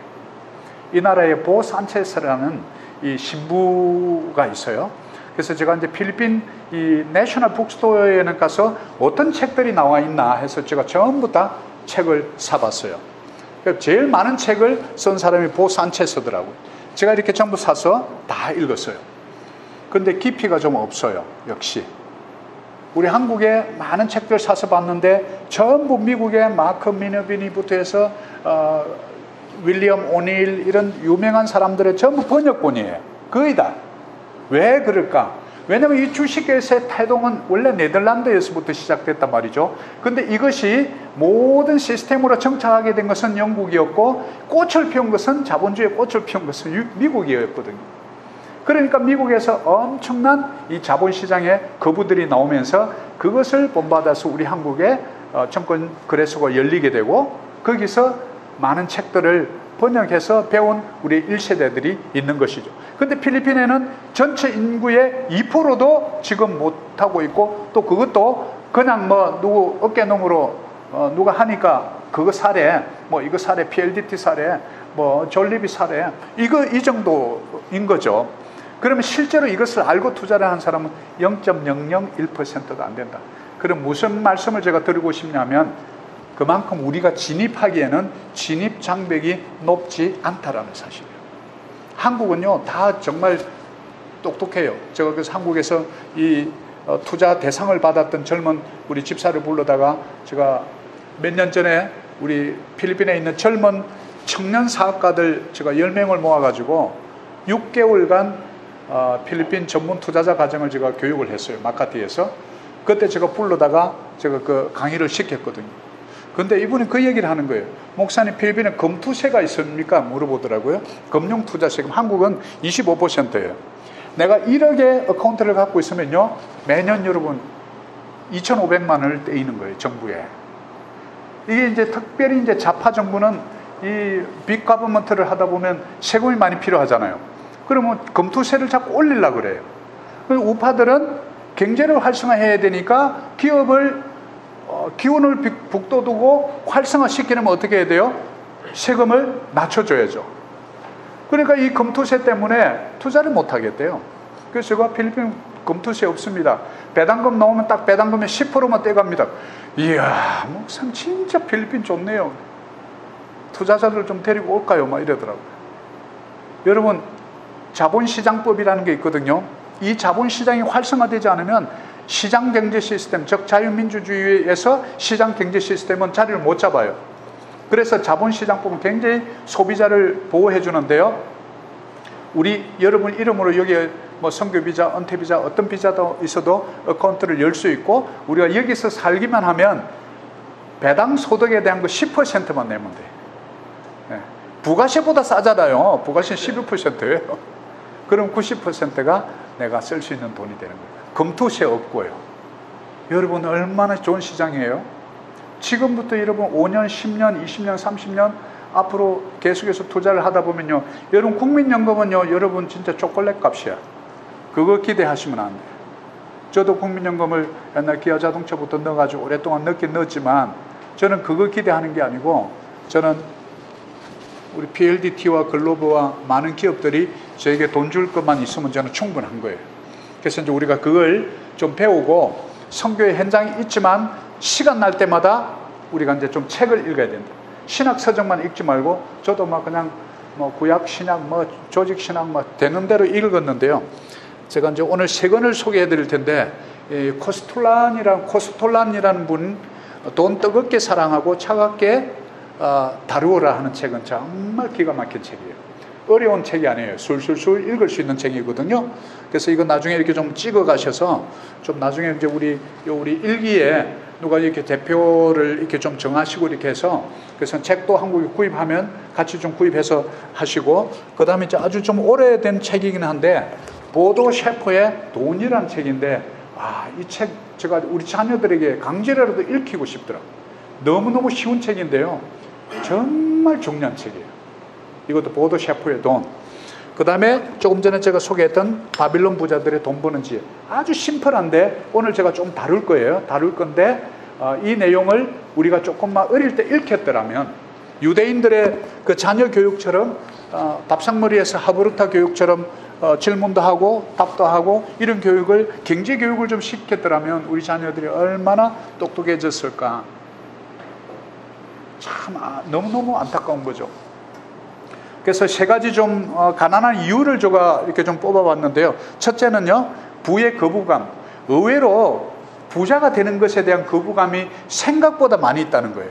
이 나라에 보 산체스라는 이 신부가 있어요. 그래서 제가 이제 필리핀 이 내셔널 북스토어에는 가서 어떤 책들이 나와 있나 해서 제가 전부 다 책을 사봤어요. 그러니까 제일 많은 책을 쓴 사람이 보 산체스더라고요. 제가 이렇게 전부 사서 다 읽었어요. 근데 깊이가 좀 없어요. 역시 우리 한국에 많은 책들 사서 봤는데 전부 미국의 마크 미너비니부터 해서 윌리엄 오닐 이런 유명한 사람들의 전부 번역본이에요. 거의 다. 왜 그럴까? 왜냐하면 이 주식에서의 태동은 원래 네덜란드에서부터 시작됐단 말이죠. 근데 이것이 모든 시스템으로 정착하게 된 것은 영국이었고, 꽃을 피운 것은, 자본주의의 꽃을 피운 것은 미국이었거든요. 그러니까 미국에서 엄청난 이 자본시장에 거부들이 나오면서 그것을 본받아서 우리 한국에 증권 거래소가 열리게 되고, 거기서 많은 책들을 번역해서 배운 우리 1세대들이 있는 것이죠. 근데 필리핀에는 전체 인구의 2%도 지금 못하고 있고, 또 그것도 그냥 뭐 누구 어깨너머로 누가 하니까 그거 사래, 뭐 이거 사래, PLDT 사래, 뭐 졸리비 사래, 이 정도인 거죠. 그러면 실제로 이것을 알고 투자를 한 사람은 0.001%도 안 된다. 그럼 무슨 말씀을 제가 드리고 싶냐면, 그만큼 우리가 진입하기에는 진입 장벽이 높지 않다라는 사실이에요. 한국은요, 다 정말 똑똑해요. 제가 그래서 한국에서 이 투자 대상을 받았던 젊은 우리 집사를 불러다가 제가 몇 년 전에 우리 필리핀에 있는 젊은 청년 사업가들 제가 10명을 모아가지고 6개월간 필리핀 전문 투자자 과정을 제가 교육을 했어요. 마카티에서. 그때 제가 불러다가 제가 그 강의를 시켰거든요. 근데 이분이 그 얘기를 하는 거예요. 목사님, 필리핀에 금투세가 있습니까? 물어보더라고요. 금융투자세금. 한국은 25%예요. 내가 1억의 어카운트를 갖고 있으면요, 매년 여러분 2,500만 원을 떼이는 거예요, 정부에. 이게 이제 특별히 이제 좌파 정부는 이 빅 가버먼트를 하다 보면 세금이 많이 필요하잖아요. 그러면 금투세를 자꾸 올리려고 그래요. 그래서 우파들은 경제를 활성화해야 되니까 기업을 기운을 북돋우고 활성화시키려면 어떻게 해야 돼요? 세금을 낮춰줘야죠. 그러니까 이 금투세 때문에 투자를 못 하겠대요. 그래서 제가 필리핀 금투세 없습니다. 배당금 나오면 딱 배당금의 10%만 떼갑니다. 이야, 목사님 진짜 필리핀 좋네요. 투자자들 좀 데리고 올까요? 막 이러더라고요. 여러분, 자본시장법이라는 게 있거든요. 이 자본시장이 활성화되지 않으면 시장경제 시스템, 즉 자유민주주의에서 시장경제 시스템은 자리를 못 잡아요. 그래서 자본시장법은 굉장히 소비자를 보호해 주는데요. 우리 여러분 이름으로 여기에 뭐 선교비자, 은퇴비자, 어떤 비자도 있어도 어카운트를 열 수 있고, 우리가 여기서 살기만 하면 배당 소득에 대한 거 10%만 내면 돼요. 네. 부가세보다 싸잖아요. 부가세 11%예요. 그럼 90%가 내가 쓸 수 있는 돈이 되는 거예요. 금투세 없고요. 여러분 얼마나 좋은 시장이에요. 지금부터 여러분 5년, 10년, 20년, 30년 앞으로 계속해서 투자를 하다 보면요, 여러분 국민연금은요, 여러분 진짜 초콜릿 값이야. 그거 기대하시면 안 돼요. 저도 국민연금을 옛날 기아자동차부터 넣어가지고 오랫동안 넣긴 넣었지만, 저는 그거 기대하는 게 아니고, 저는 우리 PLDT와 글로브와 많은 기업들이 저에게 돈 줄 것만 있으면 저는 충분한 거예요. 그래서 이제 우리가 그걸 좀 배우고, 선교의 현장이 있지만 시간 날 때마다 우리가 이제 좀 책을 읽어야 된다. 신학 서적만 읽지 말고, 저도 막 그냥 뭐 구약 신학, 뭐 조직 신학 막 되는 대로 읽었는데요. 제가 이제 오늘 세 권을 소개해 드릴 텐데, 코스톨란이라는 분, 돈 뜨겁게 사랑하고 차갑게 다루어라 하는 책은 정말 기가 막힌 책이에요. 어려운 책이 아니에요. 술술술 읽을 수 있는 책이거든요. 그래서 이거 나중에 이렇게 좀 찍어 가셔서, 좀 나중에 이제 우리 일기에 누가 이렇게 대표를 이렇게 좀 정하시고 이렇게 해서, 그래서 책도 한국에 구입하면 같이 좀 구입해서 하시고, 그 다음에 이제 아주 좀 오래된 책이긴 한데, 보도 셰퍼의 돈이라는 책인데, 이 책 제가 우리 자녀들에게 강제로라도 읽히고 싶더라고요. 너무너무 쉬운 책인데요, 정말 중요한 책이에요. 이것도 보도 셰퍼의 돈. 그 다음에 조금 전에 제가 소개했던 바빌론 부자들의 돈 버는 지혜. 아주 심플한데 오늘 제가 좀 다룰 거예요. 다룰 건데, 이 내용을 우리가 조금만 어릴 때 읽혔더라면, 유대인들의 그 자녀 교육처럼, 밥상머리에서 하브르타 교육처럼 질문도 하고 답도 하고 이런 교육을, 경제 교육을 좀 시켰더라면 우리 자녀들이 얼마나 똑똑해졌을까. 참 너무너무 안타까운 거죠. 그래서 세 가지 좀 가난한 이유를 제가 이렇게 좀 뽑아봤는데요. 첫째는요, 부의 거부감. 의외로 부자가 되는 것에 대한 거부감이 생각보다 많이 있다는 거예요.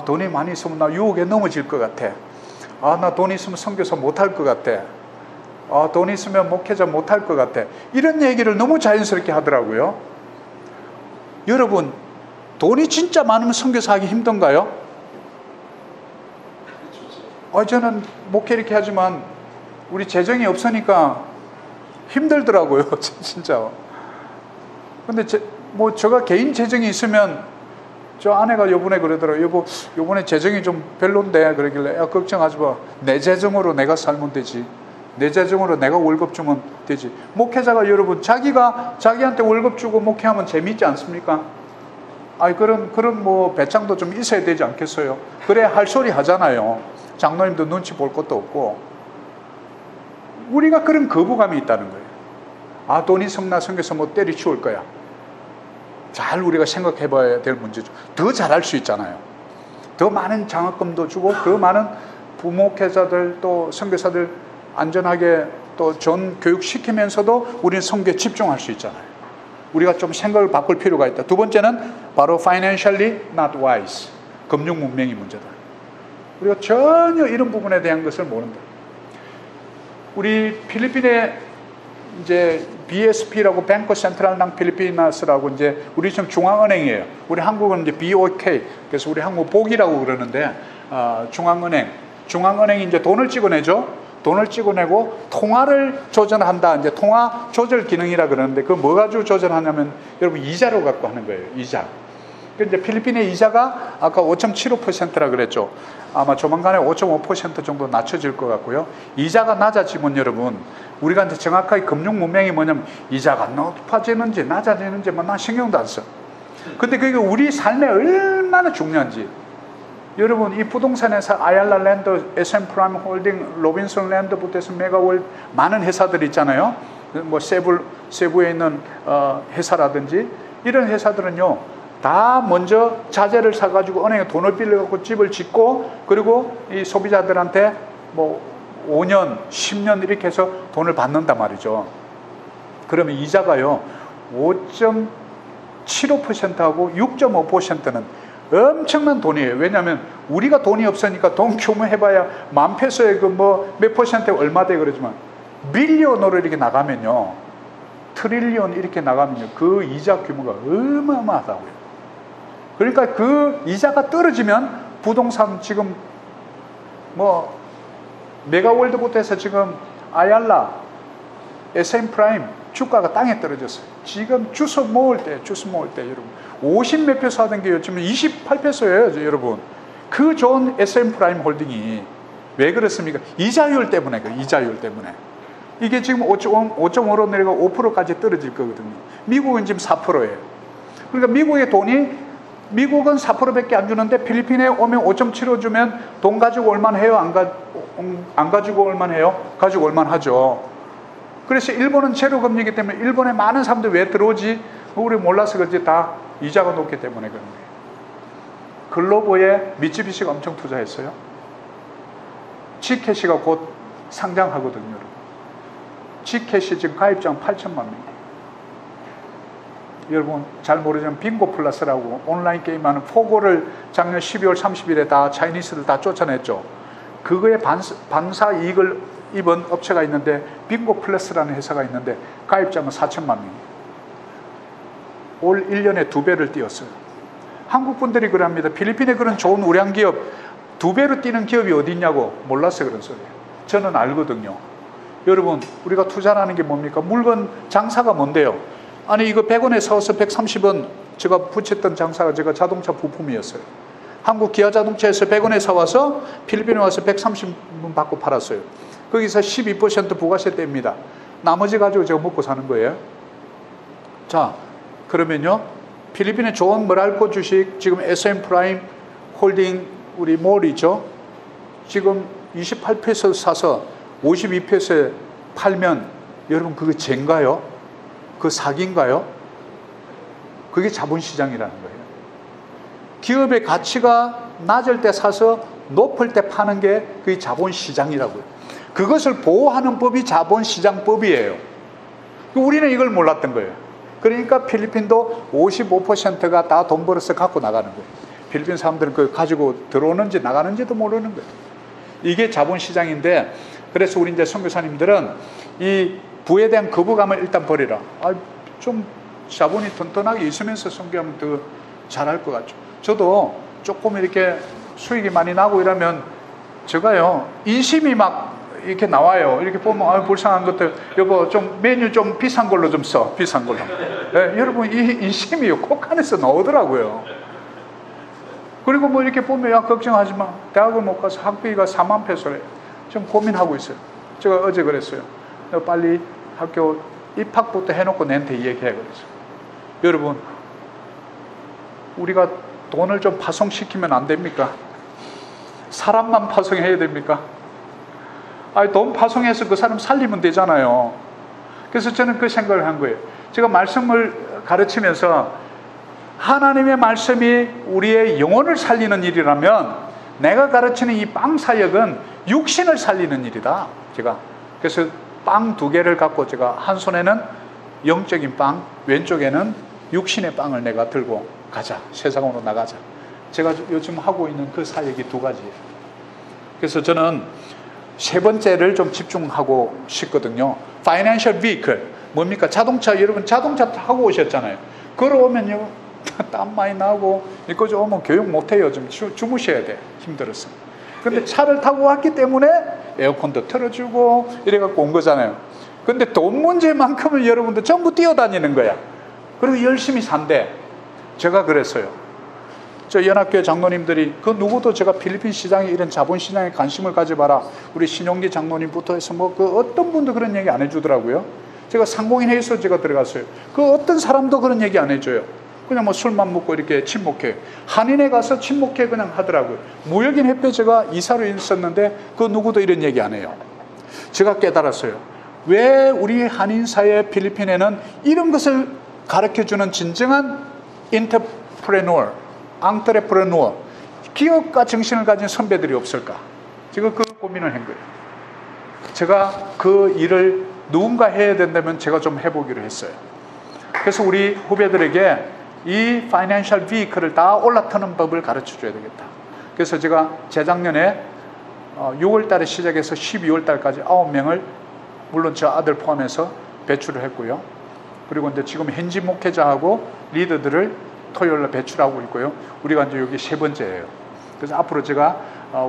돈이 많이 있으면 나 유혹에 넘어질 것 같아. 나 돈 있으면 선교사 못할 것 같아. 돈 있으면 목회자 못할 것 같아. 이런 얘기를 너무 자연스럽게 하더라고요. 여러분, 돈이 진짜 많으면 선교사 하기 힘든가요? 저는 목회 이렇게 하지만 우리 재정이 없으니까 힘들더라고요. 진짜. 근데 제가 개인 재정이 있으면, 저 아내가 요번에 그러더라고요. 여보, 요번에 재정이 좀 별론데, 그러길래, 걱정하지 마. 내 재정으로 내가 살면 되지. 내 재정으로 내가 월급 주면 되지. 목회자가 여러분, 자기한테 월급 주고 목회하면 재미있지 않습니까? 그런 뭐 배짱도 좀 있어야 되지 않겠어요? 그래야 할 소리 하잖아요. 장로님도 눈치 볼 것도 없고. 우리가 그런 거부감이 있다는 거예요. 돈이 성나 성교서 뭐 때리치울 거야. 잘 우리가 생각해 봐야 될 문제죠. 더 잘할 수 있잖아요. 더 많은 장학금도 주고, 더 많은 부목회자들 또 선교사들 안전하게 또 전 교육시키면서도 우리는 선교에 집중할 수 있잖아요. 우리가 좀 생각을 바꿀 필요가 있다. 두 번째는 바로 financially not wise. 금융 문명이 문제다. 우리가 전혀 이런 부분에 대한 것을 모른다. 우리 필리핀에 이제 BSP라고 뱅코 센트럴 낭 필리피나스라고 이제 우리 지금 중앙은행이에요. 우리 한국은 이제 BOK, 그래서 우리 한국 복이라고 그러는데 중앙은행이 이제 돈을 찍어내죠. 돈을 찍어내고 통화를 조절한다. 이제 통화 조절 기능이라 그러는데 그 뭐 가지고 조절하냐면 여러분 이자로 갖고 하는 거예요. 이자. 이제 필리핀의 이자가 아까 5.75%라 그랬죠. 아마 조만간에 5.5% 정도 낮춰질 것 같고요. 이자가 낮아지면 여러분 우리가 이제 정확하게 금융 문명이 뭐냐면 이자가 높아지는지 낮아지는지 나 신경도 안 써. 근데 그게 우리 삶에 얼마나 중요한지. 여러분 이 부동산 회사 아얄라 랜드, SM 프라임 홀딩, 로빈슨 랜드부터 해서 메가월드 많은 회사들이 있잖아요. 뭐 세부에 있는 회사라든지 이런 회사들은요 다 먼저 자재를 사가지고 은행에 돈을 빌려갖고 집을 짓고 그리고 이 소비자들한테 뭐 5년, 10년 이렇게 해서 돈을 받는단 말이죠. 그러면 이자가요 5.75%하고 6.5%는 엄청난 돈이에요. 왜냐하면 우리가 돈이 없으니까 돈 규모 해봐야 만 페소에 그 뭐 몇 퍼센트 얼마 돼 그러지만 빌리언으로 이렇게 나가면요 트릴리언 이렇게 나가면요 그 이자 규모가 어마어마하다고요. 그러니까 그 이자가 떨어지면 부동산 지금 뭐 메가월드부터 해서 지금 아얄라, SM 프라임 주가가 땅에 떨어졌어요. 지금 주스 모을 때 여러분 50 몇 페소 하던 게 요즘 28페소예요 여러분. 그 좋은 SM 프라임 홀딩이 왜 그렇습니까? 이자율 때문에 이자율 때문에 이게 지금 5.5로 내려가 5%까지 떨어질 거거든요. 미국은 지금 4%예요. 그러니까 미국은 4%밖에 안 주는데 필리핀에 오면 5.75 주면 돈 가지고 얼마나 해요? 안 가지고 얼마나 해요? 가지고 얼마나 하죠. 그래서 일본은 제로금리이기 때문에 일본에 많은 사람들이 왜 들어오지? 우리 몰라서 그렇지 다 이자가 높기 때문에 그런 거예요. 글로버에 미쯔비시가 엄청 투자했어요. 지캐시가 곧 상장하거든요. 여러분. 지캐시 지금 가입자는 8천만 명이에요. 여러분 잘 모르지만 빙고 플러스라고 온라인 게임하는 포고를 작년 12월 30일에 다 차이니스들 다 쫓아냈죠. 그거에 반사 이익을 입은 업체가 있는데 빙고 플러스라는 회사가 있는데 가입자는 4천만 명이에요. 올 1년에 2배를 뛰었어요. 한국 분들이 그럽니다. 필리핀에 그런 좋은 우량 기업 2배로 뛰는 기업이 어디 있냐고 몰라서 그런 소리예요. 저는 알거든요. 여러분 우리가 투자라는 게 뭡니까? 물건 장사가 뭔데요? 아니 이거 100원에 사와서 130원 제가 붙였던 장사가 제가 자동차 부품이었어요. 한국 기아 자동차에서 100원에 사와서 필리핀에 와서 130원 받고 팔았어요. 거기서 12% 부가세 뗍니다. 나머지 가지고 제가 먹고 사는 거예요. 자 그러면요 필리핀에 좋은 머랄코 주식 지금 SM 프라임 홀딩 우리 몰 있죠. 지금 28페소 사서 52페소에 팔면 여러분 그거 죄인가요? 그 사기인가요? 그게 자본시장이라는 거예요. 기업의 가치가 낮을 때 사서 높을 때 파는 게 그게 자본시장이라고요. 그것을 보호하는 법이 자본시장법이에요. 우리는 이걸 몰랐던 거예요. 그러니까 필리핀도 55%가 다 돈 벌어서 갖고 나가는 거예요. 필리핀 사람들은 그걸 가지고 들어오는지 나가는지도 모르는 거예요. 이게 자본시장인데 그래서 우리 이제 선교사님들은 이 부에 대한 거부감을 일단 버리라. 좀 자본이 튼튼하게 있으면서 선교하면 더 잘할 것 같죠. 저도 조금 이렇게 수익이 많이 나고 이러면 제가요 인심이 막 이렇게 나와요. 이렇게 보면 불쌍한 것들 여보 좀 메뉴 좀 비싼 걸로 좀 써. 비싼 걸로. 네, 여러분 이 인심이요 콕 안에서 나오더라고요. 그리고 뭐 이렇게 보면 야 걱정하지 마. 대학을 못 가서 학비가 4만 페소래. 좀 고민하고 있어요. 제가 어제 그랬어요. 빨리 학교 입학부터 해놓고 내한테 얘기해 그랬어요. 여러분 우리가 돈을 좀 파송시키면 안 됩니까? 사람만 파송해야 됩니까? 돈 파송해서 그 사람 살리면 되잖아요. 그래서 저는 그 생각을 한 거예요. 제가 말씀을 가르치면서 하나님의 말씀이 우리의 영혼을 살리는 일이라면 내가 가르치는 이 빵 사역은 육신을 살리는 일이다. 제가 그래서 빵 2개를 갖고 제가 한 손에는 영적인 빵, 왼쪽에는 육신의 빵을 내가 들고 가자. 세상으로 나가자. 제가 요즘 하고 있는 그 사역이 2가지예요. 그래서 저는 3번째를 좀 집중하고 싶거든요. Financial Vehicle. 뭡니까? 자동차, 여러분 자동차 타고 오셨잖아요. 걸어오면요 땀 많이 나고 이거 좀 오면 교육 못해요. 좀 주무셔야 돼. 힘들어서. 근데 차를 타고 왔기 때문에 에어컨도 틀어주고 이래갖고 온 거잖아요. 근데 돈 문제만큼은 여러분들 전부 뛰어다니는 거야. 그리고 열심히 산대. 제가 그랬어요. 저 연합교회 장로님들이 그 누구도 제가 필리핀 시장에 이런 자본시장에 관심을 가져봐라. 우리 신용기 장로님부터 해서 뭐 그 어떤 분도 그런 얘기 안 해주더라고요. 제가 상공인 회의소 제가 들어갔어요. 그 어떤 사람도 그런 얘기 안 해줘요. 그냥 뭐 술만 먹고 이렇게 침묵해. 한인에 가서 침묵해 그냥 하더라고요. 무역인 협회 제가 이사로 있었는데 그 누구도 이런 얘기 안 해요. 제가 깨달았어요. 왜 우리 한인사회 필리핀에는 이런 것을 가르쳐주는 진정한 인터프레누어, 앙트레프레누어, 기업가 정신을 가진 선배들이 없을까? 제가 그 고민을 한 거예요. 제가 그 일을 누군가 해야 된다면 제가 좀 해보기로 했어요. 그래서 우리 후배들에게 이 파이낸셜 비클을 다 올라타는 법을 가르쳐줘야 되겠다. 그래서 제가 재작년에 6월 달에 시작해서 12월 달까지 9명을 물론 저 아들 포함해서 배출을 했고요. 그리고 이제 지금 현지 목회자하고 리더들을 토요일날 배출하고 있고요. 우리가 이제 여기 세 번째예요. 그래서 앞으로 제가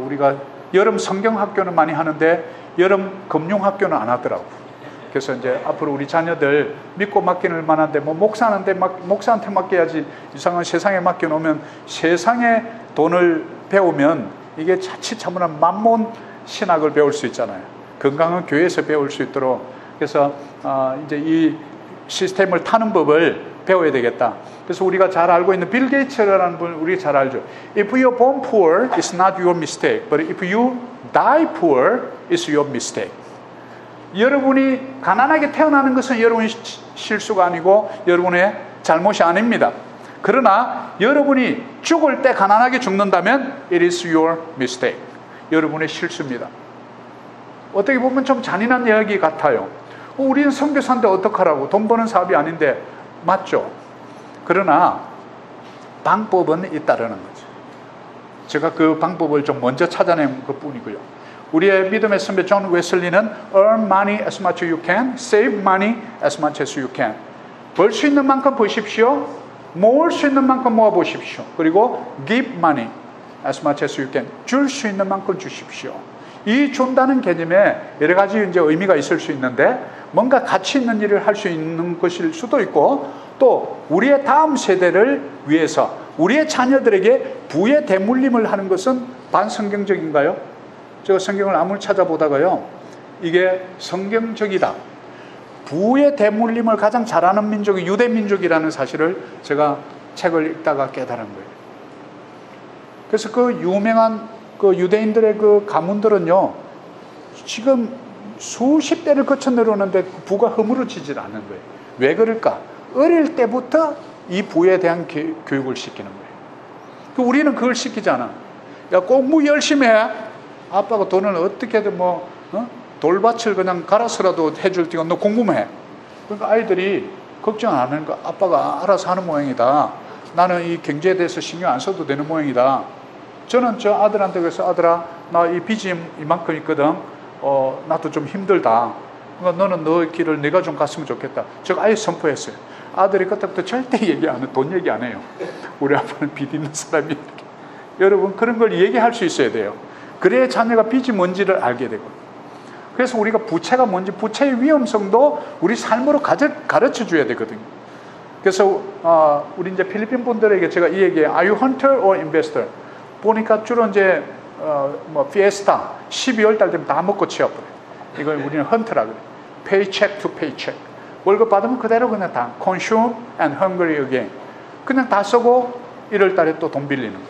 우리가 여름 성경학교는 많이 하는데 여름 금융학교는 안 하더라고요. 그래서 이제 앞으로 우리 자녀들 믿고 맡기는 만한데 뭐 목사한테 맡겨야지 이상한 세상에 맡겨놓으면 세상의 돈을 배우면 이게 자칫 잘못하면 만몬 신학을 배울 수 있잖아요. 건강한 교회에서 배울 수 있도록. 그래서 이제 이 시스템을 타는 법을 배워야 되겠다. 그래서 우리가 잘 알고 있는 빌 게이츠라는 분 우리 잘 알죠. If you are born poor, it's not your mistake. But if you die poor, it's your mistake. 여러분이 가난하게 태어나는 것은 여러분의 실수가 아니고 여러분의 잘못이 아닙니다. 그러나 여러분이 죽을 때 가난하게 죽는다면 it is your mistake. 여러분의 실수입니다. 어떻게 보면 좀 잔인한 이야기 같아요. 우리는 선교사인데 어떡하라고. 돈 버는 사업이 아닌데. 맞죠? 그러나 방법은 있다라는 거죠. 제가 그 방법을 좀 먼저 찾아낸 것 뿐이고요. 우리의 믿음의 선배 존 웨슬리는 earn money as much as you can, save money as much as you can. 벌 수 있는 만큼 버십시오. 모을 수 있는 만큼 모아보십시오. 그리고 give money as much as you can. 줄 수 있는 만큼 주십시오. 이 준다는 개념에 여러 가지 이제 의미가 있을 수 있는데 뭔가 가치 있는 일을 할 수 있는 것일 수도 있고 또 우리의 다음 세대를 위해서 우리의 자녀들에게 부의 대물림을 하는 것은 반성경적인가요? 제가 성경을 아무리 찾아보다가요 이게 성경적이다. 부의 대물림을 가장 잘하는 민족이 유대 민족이라는 사실을 제가 책을 읽다가 깨달은 거예요. 그래서 그 유명한 그 유대인들의 그 가문들은요 지금 수십 대를 거쳐 내려오는데 부가 허물어지질 않는 거예요. 왜 그럴까? 어릴 때부터 이 부에 대한 교육을 시키는 거예요. 우리는 그걸 시키지 않아. 야, 공부 열심히 해. 아빠가 돈을 어떻게든 돌밭을 그냥 갈아서라도 해줄 테니까 너 공부만 해. 그러니까 아이들이 걱정 안 하는 거. 아빠가 알아서 하는 모양이다. 나는 이 경제에 대해서 신경 안 써도 되는 모양이다. 저는 저 아들한테 그래서 아들아 나 이 빚이 이만큼 있거든. 나도 좀 힘들다. 그러니까 너는 너 길을 네가 좀 갔으면 좋겠다. 제가 아예 선포했어요. 아들이 그때부터 절대 얘기 안 해. 돈 얘기 안 해요. 우리 아빠는 빚 있는 사람이 이렇게. 여러분 그런 걸 얘기할 수 있어야 돼요. 그래야 자녀가 빚이 뭔지를 알게 되고. 그래서 우리가 부채가 뭔지 부채의 위험성도 우리 삶으로 가르쳐 줘야 되거든요. 그래서 우리 이제 필리핀 분들에게 제가 이 얘기해요. Are you hunter or investor? 보니까 주로 이제 피에스타 12월 달 되면 다 먹고 치워버려요. 이걸 우리는 헌터라 그래요. Paycheck to paycheck. 월급 받으면 그대로 그냥 다 consume and hungry again. 그냥 다 쓰고 1월 달에 또 돈 빌리는 거예요.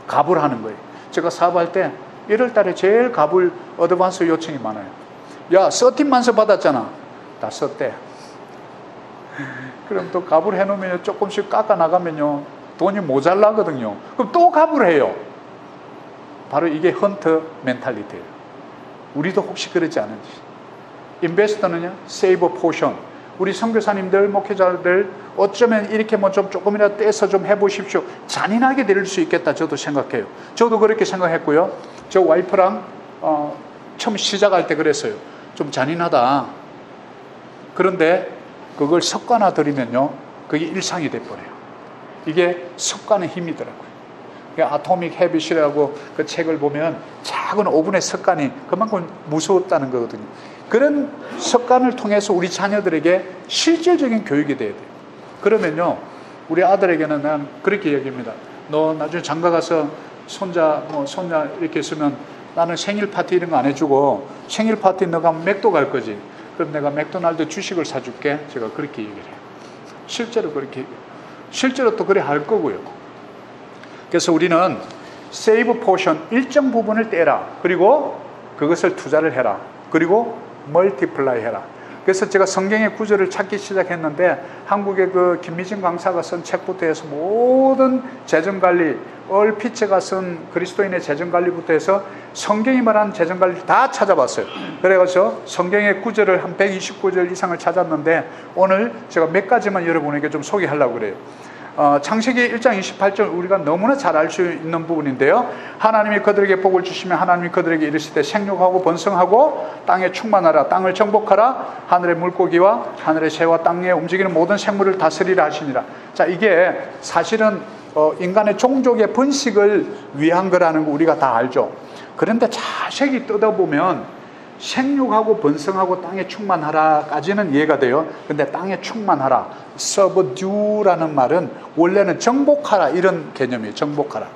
갑을 하는 거예요. 제가 사업할 때 1월 달에 제일 갑을 어드밴스 요청이 많아요. 야, 13만서 받았잖아. 다 썼대. 그럼 또 갑을 해놓으면 조금씩 깎아 나가면요 돈이 모자라거든요. 그럼 또 갑을 해요. 바로 이게 헌터 멘탈리티예요. 우리도 혹시 그러지 않은지. 인베스터는요, save a portion. 우리 선교사님들, 목회자들 어쩌면 이렇게 뭐 좀 조금이라도 떼서 좀 해보십시오. 잔인하게 될 수 있겠다. 저도 생각해요. 저도 그렇게 생각했고요. 저 와이프랑 처음 시작할 때 그랬어요. 좀 잔인하다. 그런데 그걸 습관화들이면요, 그게 일상이 돼버려요. 이게 습관의 힘이더라고요. 아토믹 헤빗이라고 그 책을 보면 작은 5분의 습관이 그만큼 무서웠다는 거거든요. 그런 습관을 통해서 우리 자녀들에게 실질적인 교육이 돼야 돼요. 그러면요, 우리 아들에게는 난 그렇게 얘기합니다. 너 나중에 장가 가서 손자 이렇게 있으면 나는 생일 파티 이런 거 안 해주고 생일 파티 너가 맥도 갈 거지. 그럼 내가 맥도날드 주식을 사줄게. 제가 그렇게 얘기를 해요. 실제로 그렇게 얘기해요. 실제로 또 그래 할 거고요. 그래서 우리는 세이브 포션 일정 부분을 떼라. 그리고 그것을 투자를 해라. 그리고 멀티플라이 해라. 그래서 제가 성경의 구절을 찾기 시작했는데 한국의 그 김미진 강사가 쓴 책부터 해서 모든 재정관리, 얼피츠가 쓴 그리스도인의 재정관리부터 해서 성경이 말하는 재정관리를 다 찾아봤어요. 그래서 성경의 구절을 한 129절 이상을 찾았는데 오늘 제가 몇 가지만 여러분에게 좀 소개하려고 그래요. 창세기 1장 28절 우리가 너무나 잘 알 수 있는 부분인데요. 하나님이 그들에게 복을 주시면 하나님이 그들에게 이르시되 생육하고 번성하고 땅에 충만하라. 땅을 정복하라. 하늘의 물고기와 하늘의 새와 땅에 움직이는 모든 생물을 다스리라 하시니라. 자, 이게 사실은 인간의 종족의 번식을 위한 거라는 거 우리가 다 알죠. 그런데 자세히 뜯어보면 생육하고 번성하고 땅에 충만하라까지는 이해가 돼요. 근데 땅에 충만하라, subdue라는 말은 원래는 정복하라 이런 개념이에요. 정복하라.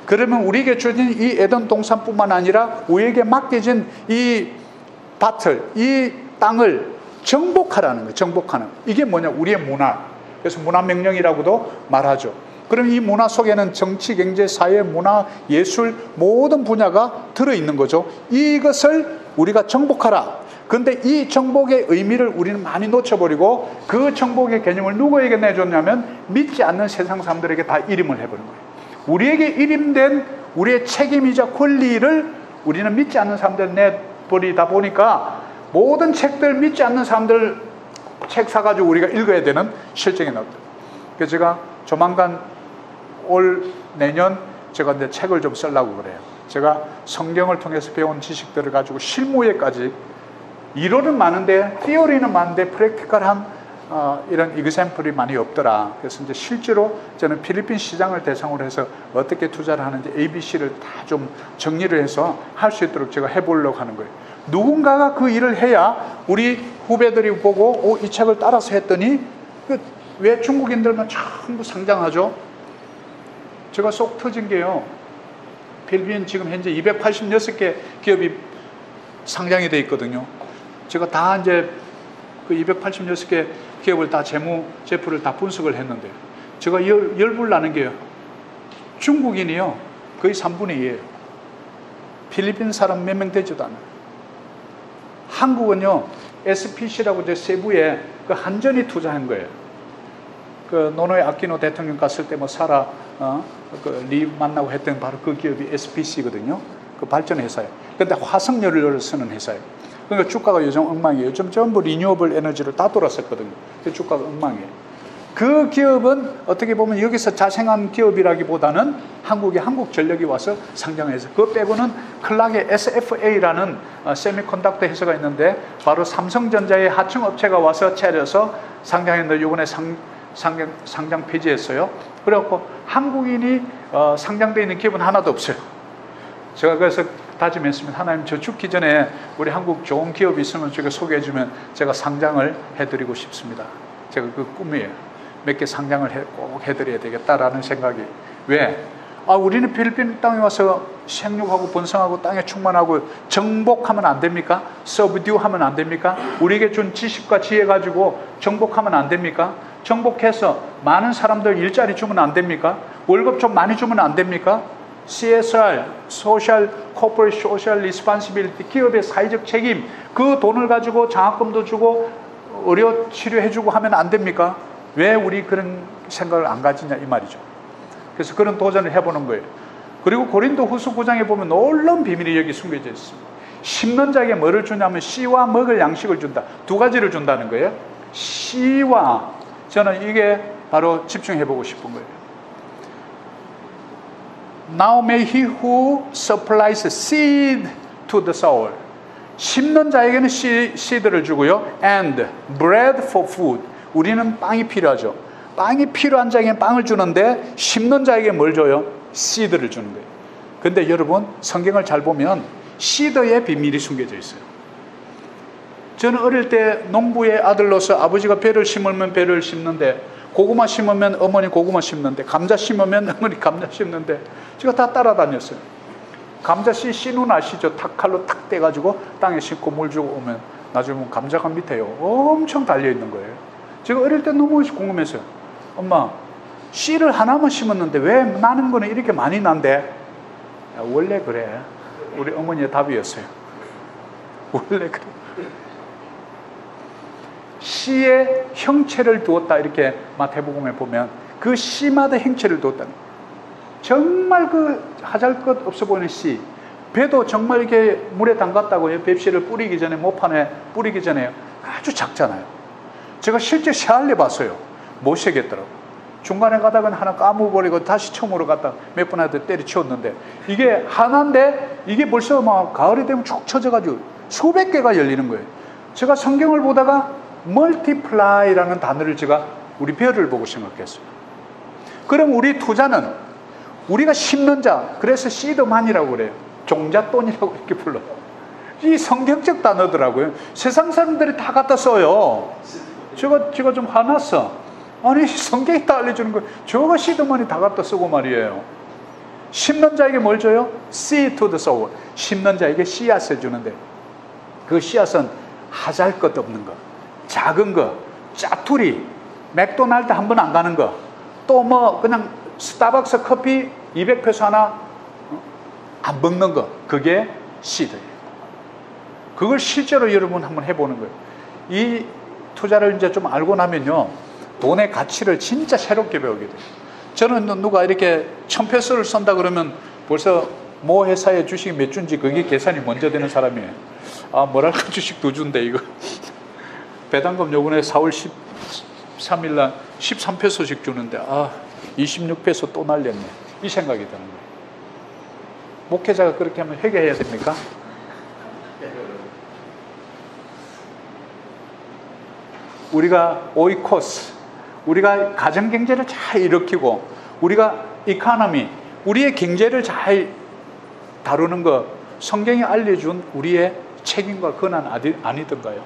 그러면 우리에게 주어진 이 에덴 동산뿐만 아니라 우리에게 맡겨진 이 밭을, 이 땅을 정복하라는 거예요. 정복하는. 이게 뭐냐? 우리의 문화. 그래서 문화명령이라고도 말하죠. 그럼 이 문화 속에는 정치, 경제, 사회, 문화, 예술 모든 분야가 들어있는 거죠. 이것을 우리가 정복하라. 그런데 이 정복의 의미를 우리는 많이 놓쳐버리고 그 정복의 개념을 누구에게 내줬냐면 믿지 않는 세상 사람들에게 다 이름을 해버린 거예요. 우리에게 이름된 우리의 책임이자 권리를 우리는 믿지 않는 사람들 내버리다 보니까 모든 책들 믿지 않는 사람들 책 사가지고 우리가 읽어야 되는 실정이 나옵니다. 그래서 제가 조만간 올 내년 제가 이제 책을 좀 쓰려고 그래요. 제가 성경을 통해서 배운 지식들을 가지고 실무에까지 이론은 많은데 티어리는 많은데 프랙티컬한 이런 이그샘플이 많이 없더라. 그래서 이제 실제로 저는 필리핀 시장을 대상으로 해서 어떻게 투자를 하는지 ABC를 다 좀 정리를 해서 할 수 있도록 제가 해보려고 하는 거예요. 누군가가 그 일을 해야 우리 후배들이 보고 이 책을 따라서 했더니 왜 중국인들만 전부 상장하죠? 제가 쏙 터진 게요. 필리핀 지금 현재 286개 기업이 상장이 돼 있거든요. 제가 다 이제 그 286개 기업을 다 재무제표를 다 분석을 했는데 제가 열불 나는 게요. 중국인이요. 거의 3분의 2예요. 필리핀 사람 몇 명 되지도 않아요. 한국은요. SPC라고 이제 세부에 그 한전이 투자한 거예요. 그 노노에 아키노 대통령 갔을 때 뭐 사라 그 리 만나고 했던 바로 그 기업이 SPC거든요. 그 발전 회사예요. 근데 화석연료를 쓰는 회사예요. 그러니까 주가가 요즘 엉망이에요. 요즘 전부 리뉴어블 에너지를 다 돌았었거든요. 그 주가가 엉망이에요. 그 기업은 어떻게 보면 여기서 자생한 기업이라기보다는 한국에 한국전력이 와서 상장해서 그거 빼고는 클락의 SFA라는 세미컨덕터 회사가 있는데 바로 삼성전자의 하청업체가 와서 차려서 상장했는데 요번에 상장 폐지했어요. 그래갖고 한국인이 상장되어 있는 기업은 하나도 없어요. 제가 그래서 다짐했습니다. 하나님 저 죽기 전에 우리 한국 좋은 기업이 있으면 제가 소개해주면 제가 상장을 해드리고 싶습니다. 제가 그 꿈이에요. 몇 개 상장을 꼭 해드려야 되겠다라는 생각이. 왜? 우리는 필리핀 땅에 와서 생육하고 번성하고 땅에 충만하고 정복하면 안 됩니까? 서브듀 하면 안 됩니까? 우리에게 준 지식과 지혜 가지고 정복하면 안 됩니까? 정복해서 많은 사람들 일자리 주면 안 됩니까? 월급 좀 많이 주면 안 됩니까? CSR, Social Corporate Social Responsibility, 기업의 사회적 책임, 그 돈을 가지고 장학금도 주고 의료 치료해주고 하면 안 됩니까? 왜 우리 그런 생각을 안 가지냐 이 말이죠. 그래서 그런 도전을 해보는 거예요. 그리고 고린도 후서 9장에 보면 놀라운 비밀이 여기 숨겨져 있습니다. 심는 자에게 뭐를 주냐면 씨와 먹을 양식을 준다. 두 가지를 준다는 거예요. 씨와, 저는 이게 바로 집중해보고 싶은 거예요. Now may he who supplies seed to the sower. 심는 자에게는 씨드를 주고요. And bread for food. 우리는 빵이 필요하죠. 빵이 필요한 자에게는 빵을 주는데 심는 자에게 뭘 줘요? 씨드를 주는 거예요. 근데 여러분 성경을 잘 보면 씨드에 비밀이 숨겨져 있어요. 저는 어릴 때 농부의 아들로서 아버지가 배를 심으면 배를 심는데, 고구마 심으면 어머니 고구마 심는데, 감자 심으면 어머니 감자 심는데 제가 다 따라다녔어요. 감자씨 씨눈 아시죠? 탁 칼로 탁 떼가지고 땅에 심고 물 주고 오면 나중에 보면 감자가 밑에요 엄청 달려있는 거예요. 제가 어릴 때 너무 궁금했어요. 엄마, 씨를 하나만 심었는데 왜 나는 거는 이렇게 많이 난대? 야, 원래 그래. 우리 어머니의 답이었어요. 원래 그래. 씨의 형체를 두었다, 이렇게 마태복음에 보면 그 씨마다 형체를 두었다. 정말 그 하잘것 없어 보이는 씨, 배도 정말 이렇게 물에 담갔다고요. 뱁씨를 뿌리기 전에, 모판에 뿌리기 전에 아주 작잖아요. 제가 실제 씨알려 봤어요. 못 세겠더라고. 중간에 가다가 하나 까먹어버리고 다시 처음으로 갔다 몇 번한테 때려치웠는데, 이게 하나인데 이게 벌써 막 가을이 되면 축 처져가지고 수백 개가 열리는 거예요. 제가 성경을 보다가 multiply라는 단어를 제가 우리 별을 보고 생각했어요. 그럼 우리 투자는 우리가 심는 자, 그래서 씨드만이라고 그래요. 종잣돈이라고 이렇게 불러요. 이 성경적 단어더라고요. 세상 사람들이 다 갖다 써요. 제가 좀 화났어. 아니 성경이 다 알려주는 거예요. 저가 씨드만이 다 갖다 쓰고 말이에요. 심는 자에게 뭘 줘요? Seed to the sower. 심는 자에게 씨앗을 주는데, 그 씨앗은 하잘것 없는 거, 작은 거, 짜투리, 맥도날드 한 번 안 가는 거, 또 뭐 그냥 스타벅스 커피 200페소 하나 안 먹는 거, 그게 씨드예요. 그걸 실제로 여러분 한번 해보는 거예요. 이 투자를 이제 좀 알고 나면요, 돈의 가치를 진짜 새롭게 배우게 돼요. 저는 누가 이렇게 1000페소를 쏜다 그러면 벌써 모 회사의 주식이 몇 주인지 그게 계산이 먼저 되는 사람이에요. 아, 뭐랄까, 주식 두 주인데 이거 배당금 요번에 4월 13일 날 13페소씩 주는데 26페소 또 날렸네, 이 생각이 드는 거예요. 목회자가 그렇게 하면 회개해야 됩니까? 우리가 오이코스, 우리가 가정경제를 잘 일으키고 우리가 이코노미, 우리의 경제를 잘 다루는 것, 성경이 알려준 우리의 책임과 권한 아니던가요?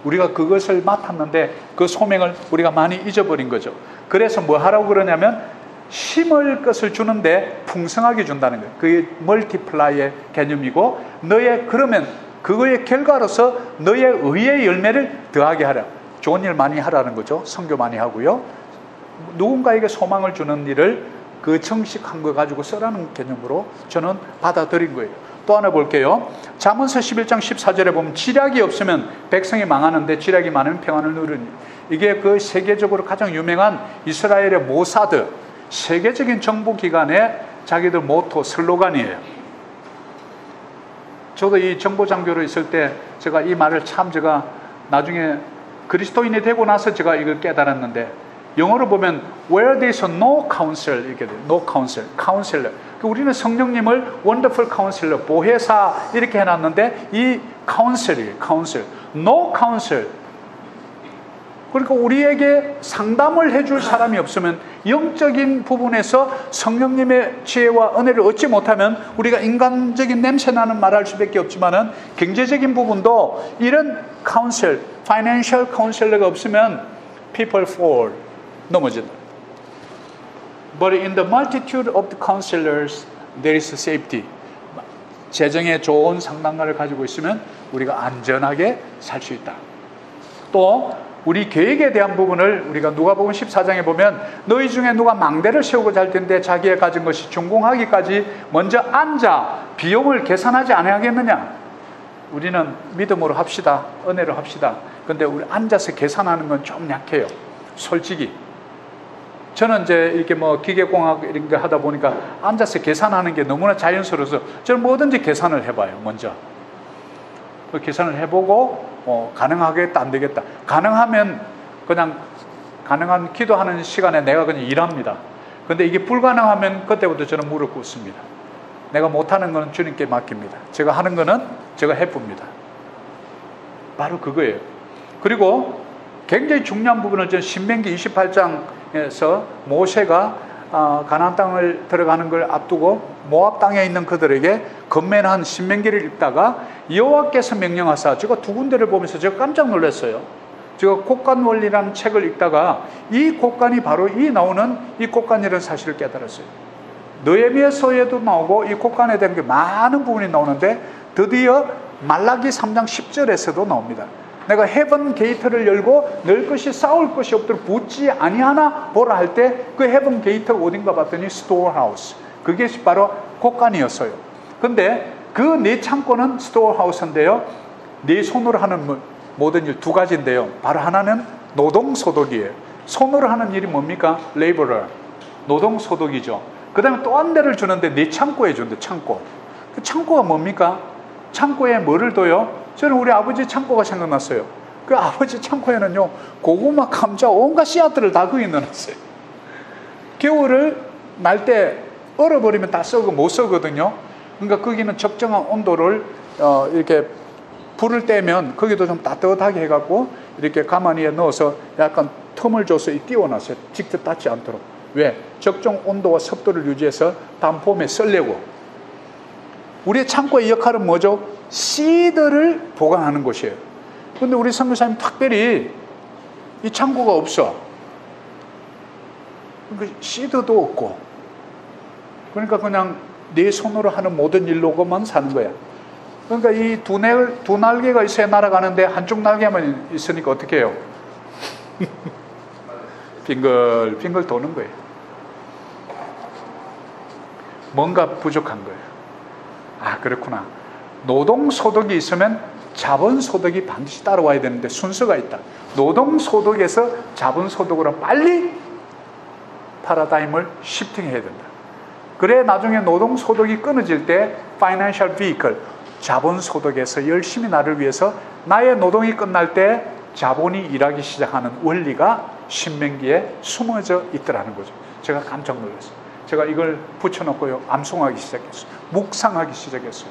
우리가 그것을 맡았는데 그 소명을 우리가 많이 잊어버린 거죠. 그래서 뭐 하라고 그러냐면 심을 것을 주는데 풍성하게 준다는 거예요. 그게 멀티플라이의 개념이고, 그러면 그거의 결과로서 너의 의의 열매를 더하게 하라. 좋은 일 많이 하라는 거죠. 선교 많이 하고요. 누군가에게 소망을 주는 일을 그 정식한 거 가지고 쓰라는 개념으로 저는 받아들인 거예요. 또 하나 볼게요. 잠언서 11장 14절에 보면 지략이 없으면 백성이 망하는데 지략이 많으면 평안을 누리니. 이게 그 세계적으로 가장 유명한 이스라엘의 모사드, 세계적인 정보기관의 자기들 모토, 슬로건이에요. 저도 이 정보장교로 있을 때 제가 이 말을 제가 나중에 그리스도인이 되고 나서 제가 이걸 깨달았는데, 영어로 보면 where there is no counsel 이렇게 돼요. no counsel, counselor. 우리는 성령님을 wonderful counselor, 보혜사 이렇게 해놨는데 이 counsel이에요. counsel, no counsel. 그러니까 우리에게 상담을 해줄 사람이 없으면, 영적인 부분에서 성령님의 지혜와 은혜를 얻지 못하면 우리가 인간적인 냄새나는 말할 수밖에 없지만은, 경제적인 부분도 이런 counsel, financial counselor가 없으면 people fall, 넘어진다. But in the multitude of the counselors there is safety. 재정에 좋은 상담가를 가지고 있으면 우리가 안전하게 살 수 있다. 또 우리 계획에 대한 부분을 우리가 누가복음 14장에 보면, 너희 중에 누가 망대를 세우고자 할 텐데 자기의 가진 것이 준공하기까지 먼저 앉아 비용을 계산하지 않아야겠느냐. 우리는 믿음으로 합시다, 은혜로 합시다. 근데 우리 앉아서 계산하는 건 좀 약해요, 솔직히. 저는 이제 이렇게 뭐 기계공학 이런 거 하다 보니까 앉아서 계산하는 게 너무나 자연스러워서 저는 뭐든지 계산을 해봐요. 먼저 그 계산을 해보고 가능하겠다 안 되겠다, 가능하면 그냥 가능한 기도하는 시간에 내가 그냥 일합니다. 근데 이게 불가능하면 그때부터 저는 무릎 꿇습니다. 내가 못하는 건 주님께 맡깁니다. 제가 하는 거는 제가 해봅니다. 바로 그거예요. 그리고 굉장히 중요한 부분을 전 신명기 28장에서 모세가 가나안 땅을 들어가는 걸 앞두고 모압 땅에 있는 그들에게 건면한 신명기를 읽다가 여호와께서 명령하사, 제가 두 군데를 보면서 제가 깜짝 놀랐어요. 제가 곡간원리라는 책을 읽다가 이 곡간이 바로 이 나오는 이 곡간이라는 사실을 깨달았어요. 느헤미야서에도 나오고 이 곡간에 대한 게 많은 부분이 나오는데 드디어 말라기 3장 10절에서도 나옵니다. 내가 헤븐 게이트를 열고 늘 것이 싸울 것이 없도록 붙지 아니하나 보라 할 때 그 헤븐 게이트가 어딘가 봤더니 스토어하우스, 그게 바로 곡간이었어요. 근데 그 네 창고는 스토어하우스인데요, 네 손으로 하는 모든 일 두 가지인데요, 바로 하나는 노동소득이에요. 손으로 하는 일이 뭡니까? 레이버러, 노동소득이죠. 그 다음에 또 한 대를 주는데 네 창고에 준대. 창고. 그 창고가 뭡니까? 창고에 뭐를 둬요? 저는 우리 아버지 창고가 생각났어요. 그 아버지 창고에는요, 고구마, 감자, 온갖 씨앗들을 다 거기 넣어놨어요. 겨울을 날 때 얼어버리면 다 썩어 못 썩거든요. 그러니까 거기는 적정한 온도를 이렇게 불을 떼면 거기도 좀 따뜻하게 해갖고 이렇게 가마니에 넣어서 약간 틈을 줘서 띄워놨어요. 직접 닿지 않도록. 왜? 적정 온도와 습도를 유지해서 다음 봄에 썰려고. 우리의 창고의 역할은 뭐죠? 씨들을 보관하는 곳이에요. 근데 우리 선교사님 특별히 이 창고가 없어. 그러니까 씨드도 없고. 그러니까 그냥 네 손으로 하는 모든 일로만 사는 거야. 그러니까 이 두 날개가 있어야 날아가는데 한쪽 날개만 있으니까 어떻게 해요? 빙글빙글 도는 거예요. 뭔가 부족한 거예요. 아, 그렇구나. 노동소득이 있으면 자본소득이 반드시 따라와야 되는데 순서가 있다. 노동소득에서 자본소득으로 빨리 파라다임을 시프팅해야 된다. 그래 나중에 노동소득이 끊어질 때 파이낸셜 비이클, 자본소득에서 열심히 나를 위해서 나의 노동이 끝날 때 자본이 일하기 시작하는 원리가 신명기에 숨어져 있더라는 거죠. 제가 깜짝 놀랐어요. 제가 이걸 붙여놓고요, 암송하기 시작했어요. 묵상하기 시작했어요.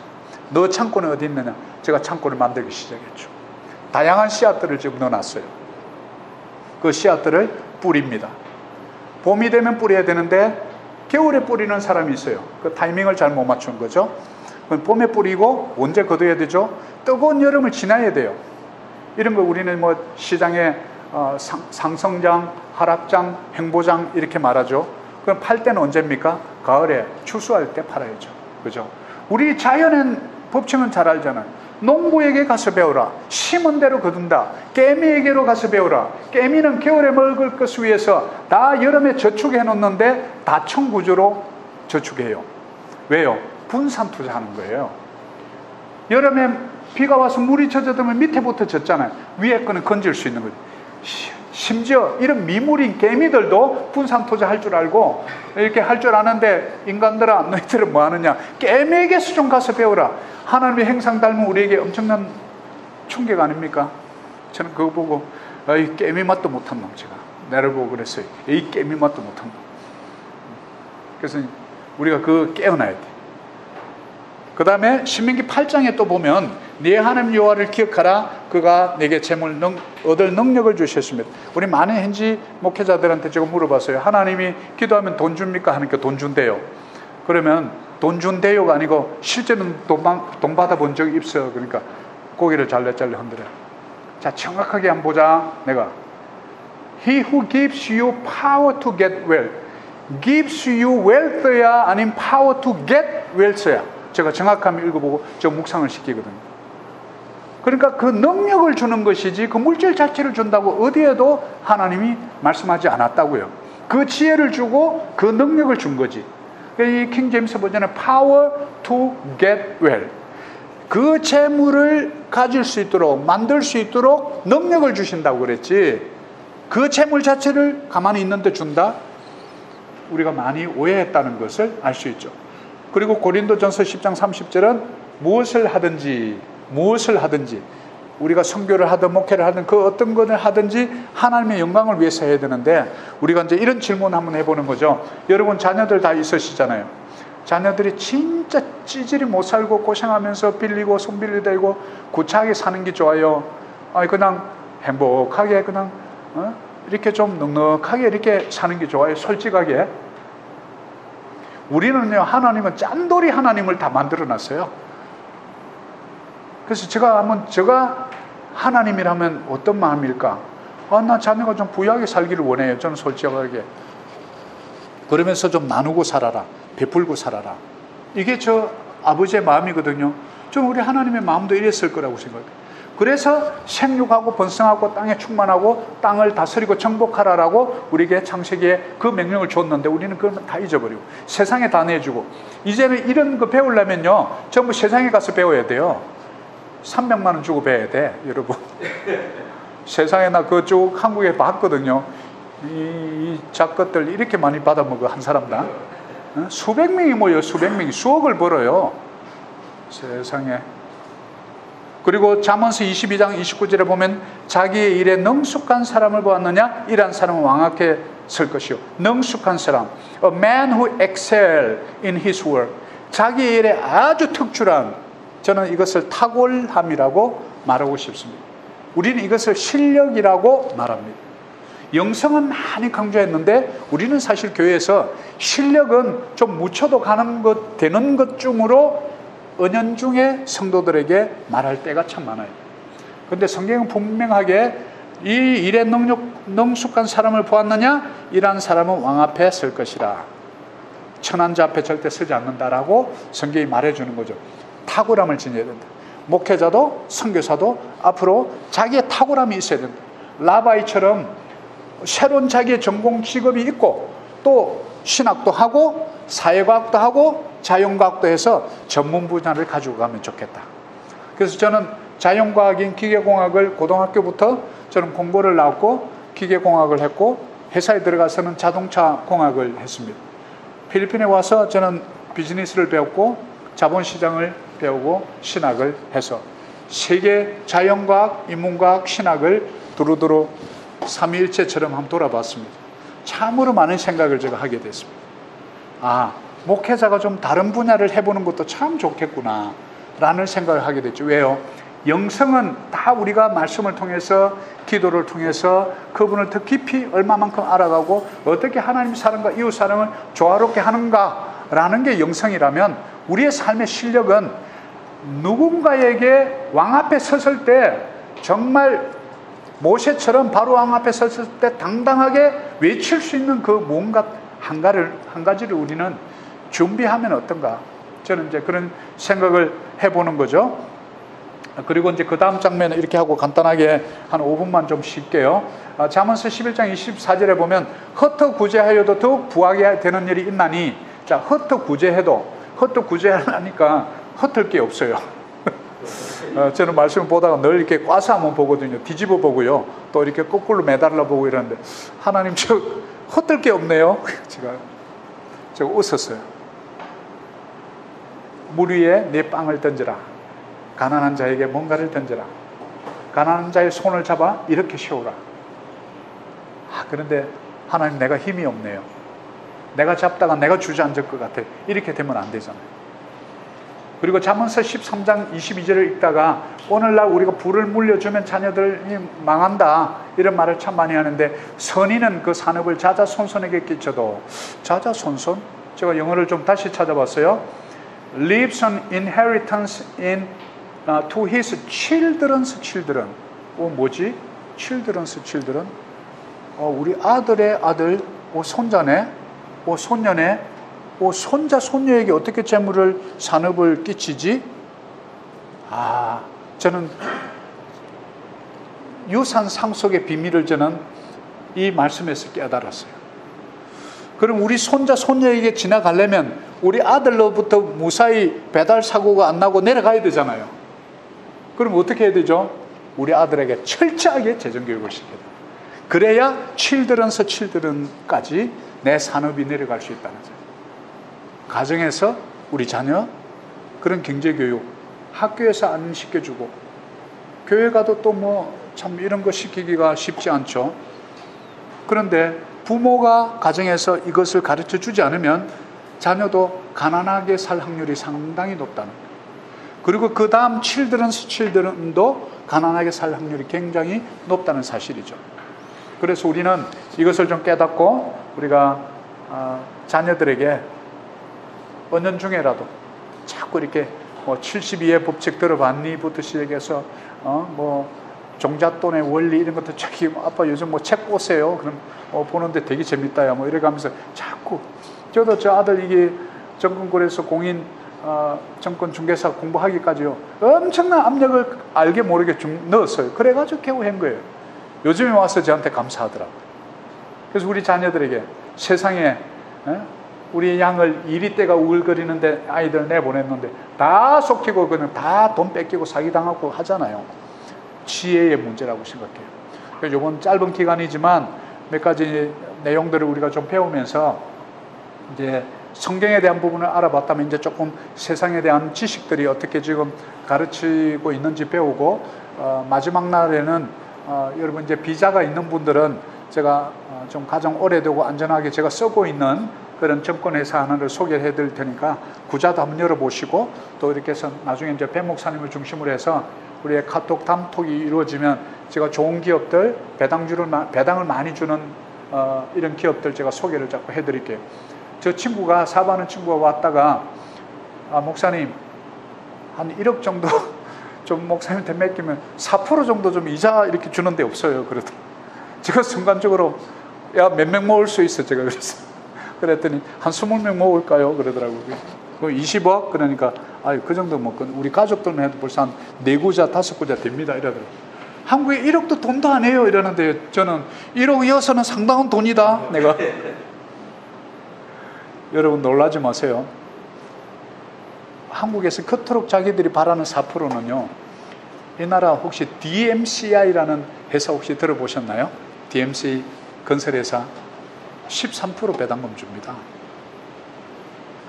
너 창고는 어디 있느냐? 제가 창고를 만들기 시작했죠. 다양한 씨앗들을 지금 넣어놨어요. 그 씨앗들을 뿌립니다. 봄이 되면 뿌려야 되는데 겨울에 뿌리는 사람이 있어요. 그 타이밍을 잘 못 맞춘 거죠. 봄에 뿌리고 언제 거둬야 되죠? 뜨거운 여름을 지나야 돼요. 이런 거 우리는 뭐 시장에 상성장, 하락장, 행보장 이렇게 말하죠. 그럼 팔 때는 언제입니까? 가을에 추수할 때 팔아야죠. 그죠? 우리 자연의 법칙은 잘 알잖아요. 농부에게 가서 배우라. 심은 대로 거둔다. 깨미에게로 가서 배우라. 깨미는 겨울에 먹을 것을 위해서 다 여름에 저축해 놓는데 다층 구조로 저축해요. 왜요? 분산 투자하는 거예요. 여름에 비가 와서 물이 젖어들면 밑에부터 젖잖아요. 위에 거는 건질 수 있는 거죠. 심지어 이런 미물인 개미들도 분산 투자할 줄 알고 이렇게 할 줄 아는데, 인간들아 너희들은 뭐 하느냐? 개미에게서 좀 가서 배우라. 하나님의 행상 닮은 우리에게 엄청난 충격 아닙니까? 저는 그거 보고 이 개미 맛도 못한 놈, 제가 나를 보고 그랬어요. 이 개미 맛도 못한 놈. 그래서 우리가 그거 깨어나야 돼. 그 다음에 신명기 8장에 또 보면 네 하나님 여호와를 기억하라. 그가 내게 재물 얻을 능력을 주셨습니다. 우리 많은 현지 목회자들한테 제가 물어봤어요. 하나님이 기도하면 돈 줍니까? 하니까 돈 준대요. 그러면 돈 준대요가 아니고 실제는 돈 받아본 적이 없어. 그러니까 고개를 잘래잘래 흔들어요. 자, 정확하게 한번 보자. 내가 He who gives you power to get wealth, gives you wealth야 아니면 power to get wealth야. 제가 정확하게 읽어보고 저 묵상을 시키거든요. 그러니까 그 능력을 주는 것이지 그 물질 자체를 준다고 어디에도 하나님이 말씀하지 않았다고요. 그 지혜를 주고 그 능력을 준 거지. 이 킹제임스 버전은 power to get well, 그 재물을 가질 수 있도록 만들 수 있도록 능력을 주신다고 그랬지, 그 재물 자체를 가만히 있는데 준다? 우리가 많이 오해했다는 것을 알 수 있죠. 그리고 고린도전서 10장 30절은 무엇을 하든지 우리가 선교를 하든 목회를 하든 그 어떤 것을 하든지 하나님의 영광을 위해서 해야 되는데, 우리가 이제 이런 질문 한번 해보는 거죠. 여러분 자녀들 다 있으시잖아요. 자녀들이 진짜 찌질이 못 살고 고생하면서 빌리고 손 빌리대고 구차하게 사는 게 좋아요? 그냥 행복하게 그냥 이렇게 좀 넉넉하게 이렇게 사는 게 좋아요. 솔직하게. 우리는요, 하나님은 짠돌이 하나님을 다 만들어놨어요. 그래서 제가 하나님이라면 어떤 마음일까? 나 자녀가 좀 부유하게 살기를 원해요. 저는 솔직하게. 그러면서 좀 나누고 살아라. 베풀고 살아라. 이게 저 아버지의 마음이거든요. 저는 우리 하나님의 마음도 이랬을 거라고 생각해요. 그래서 생육하고 번성하고 땅에 충만하고 땅을 다스리고 정복하라라고 우리에게 창세기에 그 명령을 줬는데 우리는 그걸 다 잊어버리고 세상에 다 내주고, 이제는 이런 거 배우려면요 전부 세상에 가서 배워야 돼요. 300만 원 주고 배워야 돼, 여러분. 세상에 나 그쪽 한국에 봤거든요. 이 작것들 이렇게 많이 받아먹어, 한 사람당. 수백 명이 모여, 수백 명이 수억을 벌어요, 세상에. 그리고 잠언서 22장 29절에 보면 자기의 일에 능숙한 사람을 보았느냐? 이란 사람은 왕하게 설 것이요. 능숙한 사람, a man who excel in his work. 자기의 일에 아주 특출한, 저는 이것을 탁월함이라고 말하고 싶습니다. 우리는 이것을 실력이라고 말합니다. 영성은 많이 강조했는데 우리는 사실 교회에서 실력은 좀 묻혀도 되는 것 중으로 은연중에 성도들에게 말할 때가 참 많아요. 그런데 성경은 분명하게 이 일에 능숙한 사람을 보았느냐? 이러한 사람은 왕 앞에 설 것이라. 천한 자 앞에 절대 서지 않는다라고 성경이 말해주는 거죠. 탁월함을 지녀야 된다. 목회자도 선교사도 앞으로 자기의 탁월함이 있어야 된다. 라바이처럼 새로운 자기의 전공 직업이 있고 또 신학도 하고 사회과학도 하고 자연과학도 해서 전문 분야를 가지고 가면 좋겠다. 그래서 저는 자연과학인 기계공학을 고등학교부터 저는 공부를 나왔고 기계공학을 했고 회사에 들어가서는 자동차 공학을 했습니다. 필리핀에 와서 저는 비즈니스를 배웠고 자본시장을 배우고 신학을 해서 세계 자연과학, 인문과학, 신학을 두루두루 삼위일체처럼 한번 돌아봤습니다. 참으로 많은 생각을 제가 하게 됐습니다. 목회자가 좀 다른 분야를 해보는 것도 참 좋겠구나 라는 생각을 하게 됐죠. 왜요? 영성은 다 우리가 말씀을 통해서 기도를 통해서 그분을 더 깊이 얼마만큼 알아가고 어떻게 하나님 사랑과 이웃 사랑을 조화롭게 하는가 라는 게 영성이라면, 우리의 삶의 실력은 누군가에게 왕 앞에 섰을 때 정말 모세처럼 바로 왕 앞에 섰을 때 당당하게 외칠 수 있는 그 뭔가 한 가지를 우리는 준비하면 어떤가? 저는 이제 그런 생각을 해보는 거죠. 그리고 이제 그 다음 장면은 이렇게 하고 간단하게 한 5분만 좀 쉴게요. 잠언서 11장 24절에 보면 헛터 구제하여도 더욱 부하게 되는 일이 있나니, 자, 헛터 구제하니까 헛을 게 없어요. 저는 말씀을 보다가 늘 이렇게 꽈서 한번 보거든요. 뒤집어 보고요. 또 이렇게 거꾸로 매달라 보고 이러는데, 하나님 저 헛들 게 없네요. 제가 웃었어요. 물 위에 내 빵을 던져라. 가난한 자에게 뭔가를 던져라. 가난한 자의 손을 잡아 이렇게 세우라. 그런데 하나님, 내가 힘이 없네요. 내가 잡다가 내가 주저앉을 것 같아. 이렇게 되면 안 되잖아요. 그리고 잠언서 13장 22절을 읽다가 오늘날 우리가 불을 물려주면 자녀들이 망한다 이런 말을 참 많이 하는데, 선인은 그 산업을 자자손손에게 끼쳐도, 자자손손? 제가 영어를 좀 다시 찾아봤어요. Leaves an inheritance to his children's children. 뭐지? children's children? 우리 아들의 아들, 손자네, 손녀네, 손자 손녀에게 어떻게 재물을 산업을 끼치지? 저는 유산 상속의 비밀을 저는 이 말씀에서 깨달았어요. 그럼 우리 손자 손녀에게 지나가려면 우리 아들로부터 무사히 배달 사고가 안 나고 내려가야 되잖아요. 그럼 어떻게 해야 되죠? 우리 아들에게 철저하게 재정교육을 시켜야 돼요. 그래야 칠드런까지 내 산업이 내려갈 수 있다는 거죠. 가정에서 우리 자녀 그런 경제교육, 학교에서 안 시켜주고, 교회 가도 또 참 이런 거 시키기가 쉽지 않죠. 그런데 부모가 가정에서 이것을 가르쳐 주지 않으면 자녀도 가난하게 살 확률이 상당히 높다는 거예요. 그리고 그 다음 칠들은도 가난하게 살 확률이 굉장히 높다는 사실이죠. 그래서 우리는 이것을 좀 깨닫고 우리가 자녀들에게 은연중에라도 자꾸 이렇게 뭐 72의 법칙 들어봤니?부터 시작해서 뭐 종잣돈의 원리 이런 것도 저기 아빠 요즘 뭐 책 보세요. 그럼 보는데 되게 재밌다야 뭐 이래가면서 자꾸 저도 저 아들 이게 정권골에서 공인 정권 중개사 공부하기까지요 엄청난 압력을 알게 모르게 좀 넣었어요. 그래가지고 겨우 한 거예요. 요즘에 와서 저한테 감사하더라고요. 그래서 우리 자녀들에게 세상에 우리 양을 이리떼가 우글거리는데 아이들 내보냈는데 다 속히고 그냥 다 돈 뺏기고 사기당하고 하잖아요. 지혜의 문제라고 생각해요. 그래서 이번 짧은 기간이지만 몇 가지 내용들을 우리가 좀 배우면서 이제 성경에 대한 부분을 알아봤다면 이제 조금 세상에 대한 지식들이 어떻게 지금 가르치고 있는지 배우고 마지막 날에는 여러분 이제 비자가 있는 분들은 제가 좀 가장 오래되고 안전하게 제가 쓰고 있는 그런 정권회사 하나를 소개해 드릴 테니까 구자도 한번 열어보시고 또 이렇게 해서 나중에 이제 배 목사님을 중심으로 해서 우리의 카톡 담톡이 이루어지면 제가 좋은 기업들 배당을 많이 주는 이런 기업들 제가 소개를 자꾸 해드릴게요. 저 친구가 사업하는 친구가 왔다가 목사님 한 1억 정도 좀 목사님한테 맡기면 4% 정도 좀 이자 이렇게 주는 데 없어요. 그러더라고요. 제가 순간적으로 야 몇 명 모을 수 있어 제가 그랬더니 한 20명 모을까요? 그러더라고요. 20억? 그러니까 그 정도 뭐 우리 가족들만 해도 벌써 한 4구자 5구자 됩니다 이러더라고요. 한국에 1억도 돈도 안 해요 이러는데 저는 1억이어서는 상당한 돈이다 내가. 여러분 놀라지 마세요. 한국에서 그토록 자기들이 바라는 4%는요 이 나라 혹시 DMCI라는 회사 혹시 들어보셨나요? DMC 건설회사 13% 배당금 줍니다.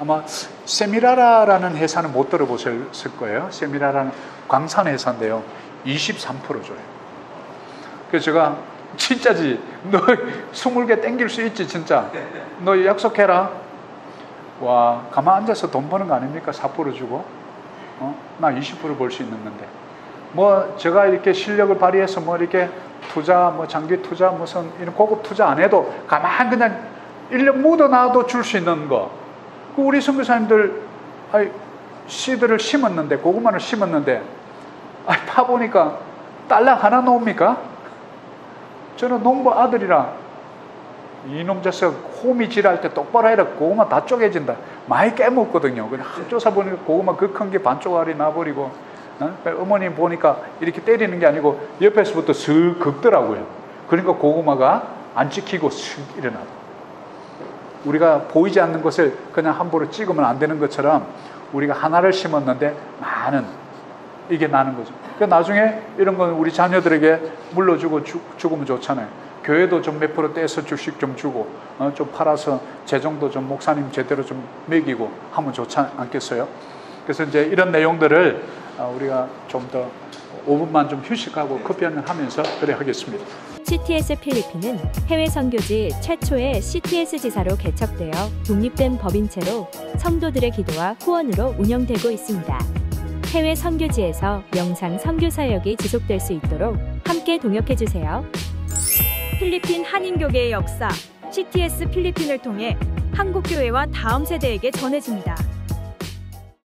아마 세미라라라는 회사는 못 들어보셨을 거예요. 세미라라는 광산 회사인데요 23% 줘요. 그래서 제가 진짜지 너 20개 땡길 수 있지 진짜 너 약속해라. 와 가만 앉아서 돈 버는 거 아닙니까? 4% 주고 나 20% 벌 수 있는 건데 뭐 제가 이렇게 실력을 발휘해서 뭐 이렇게 투자 뭐 장기 투자 무슨 이런 고급 투자 안 해도 가만 그냥 1년 묻어놔도 줄 수 있는 거. 그 우리 선교사님들 씨들을 심었는데 고구마를 심었는데 파 보니까 딸랑 하나 나옵니까? 저는 농부 아들이라 이놈 자식 호미 지랄 때 똑바로 해라 고구마 다 쪼개진다 많이 깨먹거든요. 그냥 쫓아 보니까 고구마 그 큰 게 반 쪼가리 나버리고 어머님 보니까 이렇게 때리는 게 아니고 옆에서부터 슥 긁더라고요. 그러니까 고구마가 안 찍히고 슥 일어나고 우리가 보이지 않는 것을 그냥 함부로 찍으면 안 되는 것처럼 우리가 하나를 심었는데 많은 이게 나는 거죠. 그러니까 나중에 이런 건 우리 자녀들에게 물려주고 죽으면 좋잖아요. 교회도 좀 몇 프로 떼서 주식 좀 주고 좀 팔아서 재정도 좀 목사님 제대로 좀 먹이고 하면 좋지 않겠어요? 그래서 이제 이런 내용들을 우리가 좀 더 5분만 좀 휴식하고 커피 한잔 하면서 그래 하겠습니다. CTS 필리핀은 해외 선교지 최초의 CTS 지사로 개척되어 독립된 법인체로 성도들의 기도와 후원으로 운영되고 있습니다. 해외 선교지에서 영상 선교 사역이 지속될 수 있도록 함께 동역해 주세요. 필리핀 한인교계의 역사 CTS 필리핀을 통해 한국교회와 다음 세대에게 전해집니다.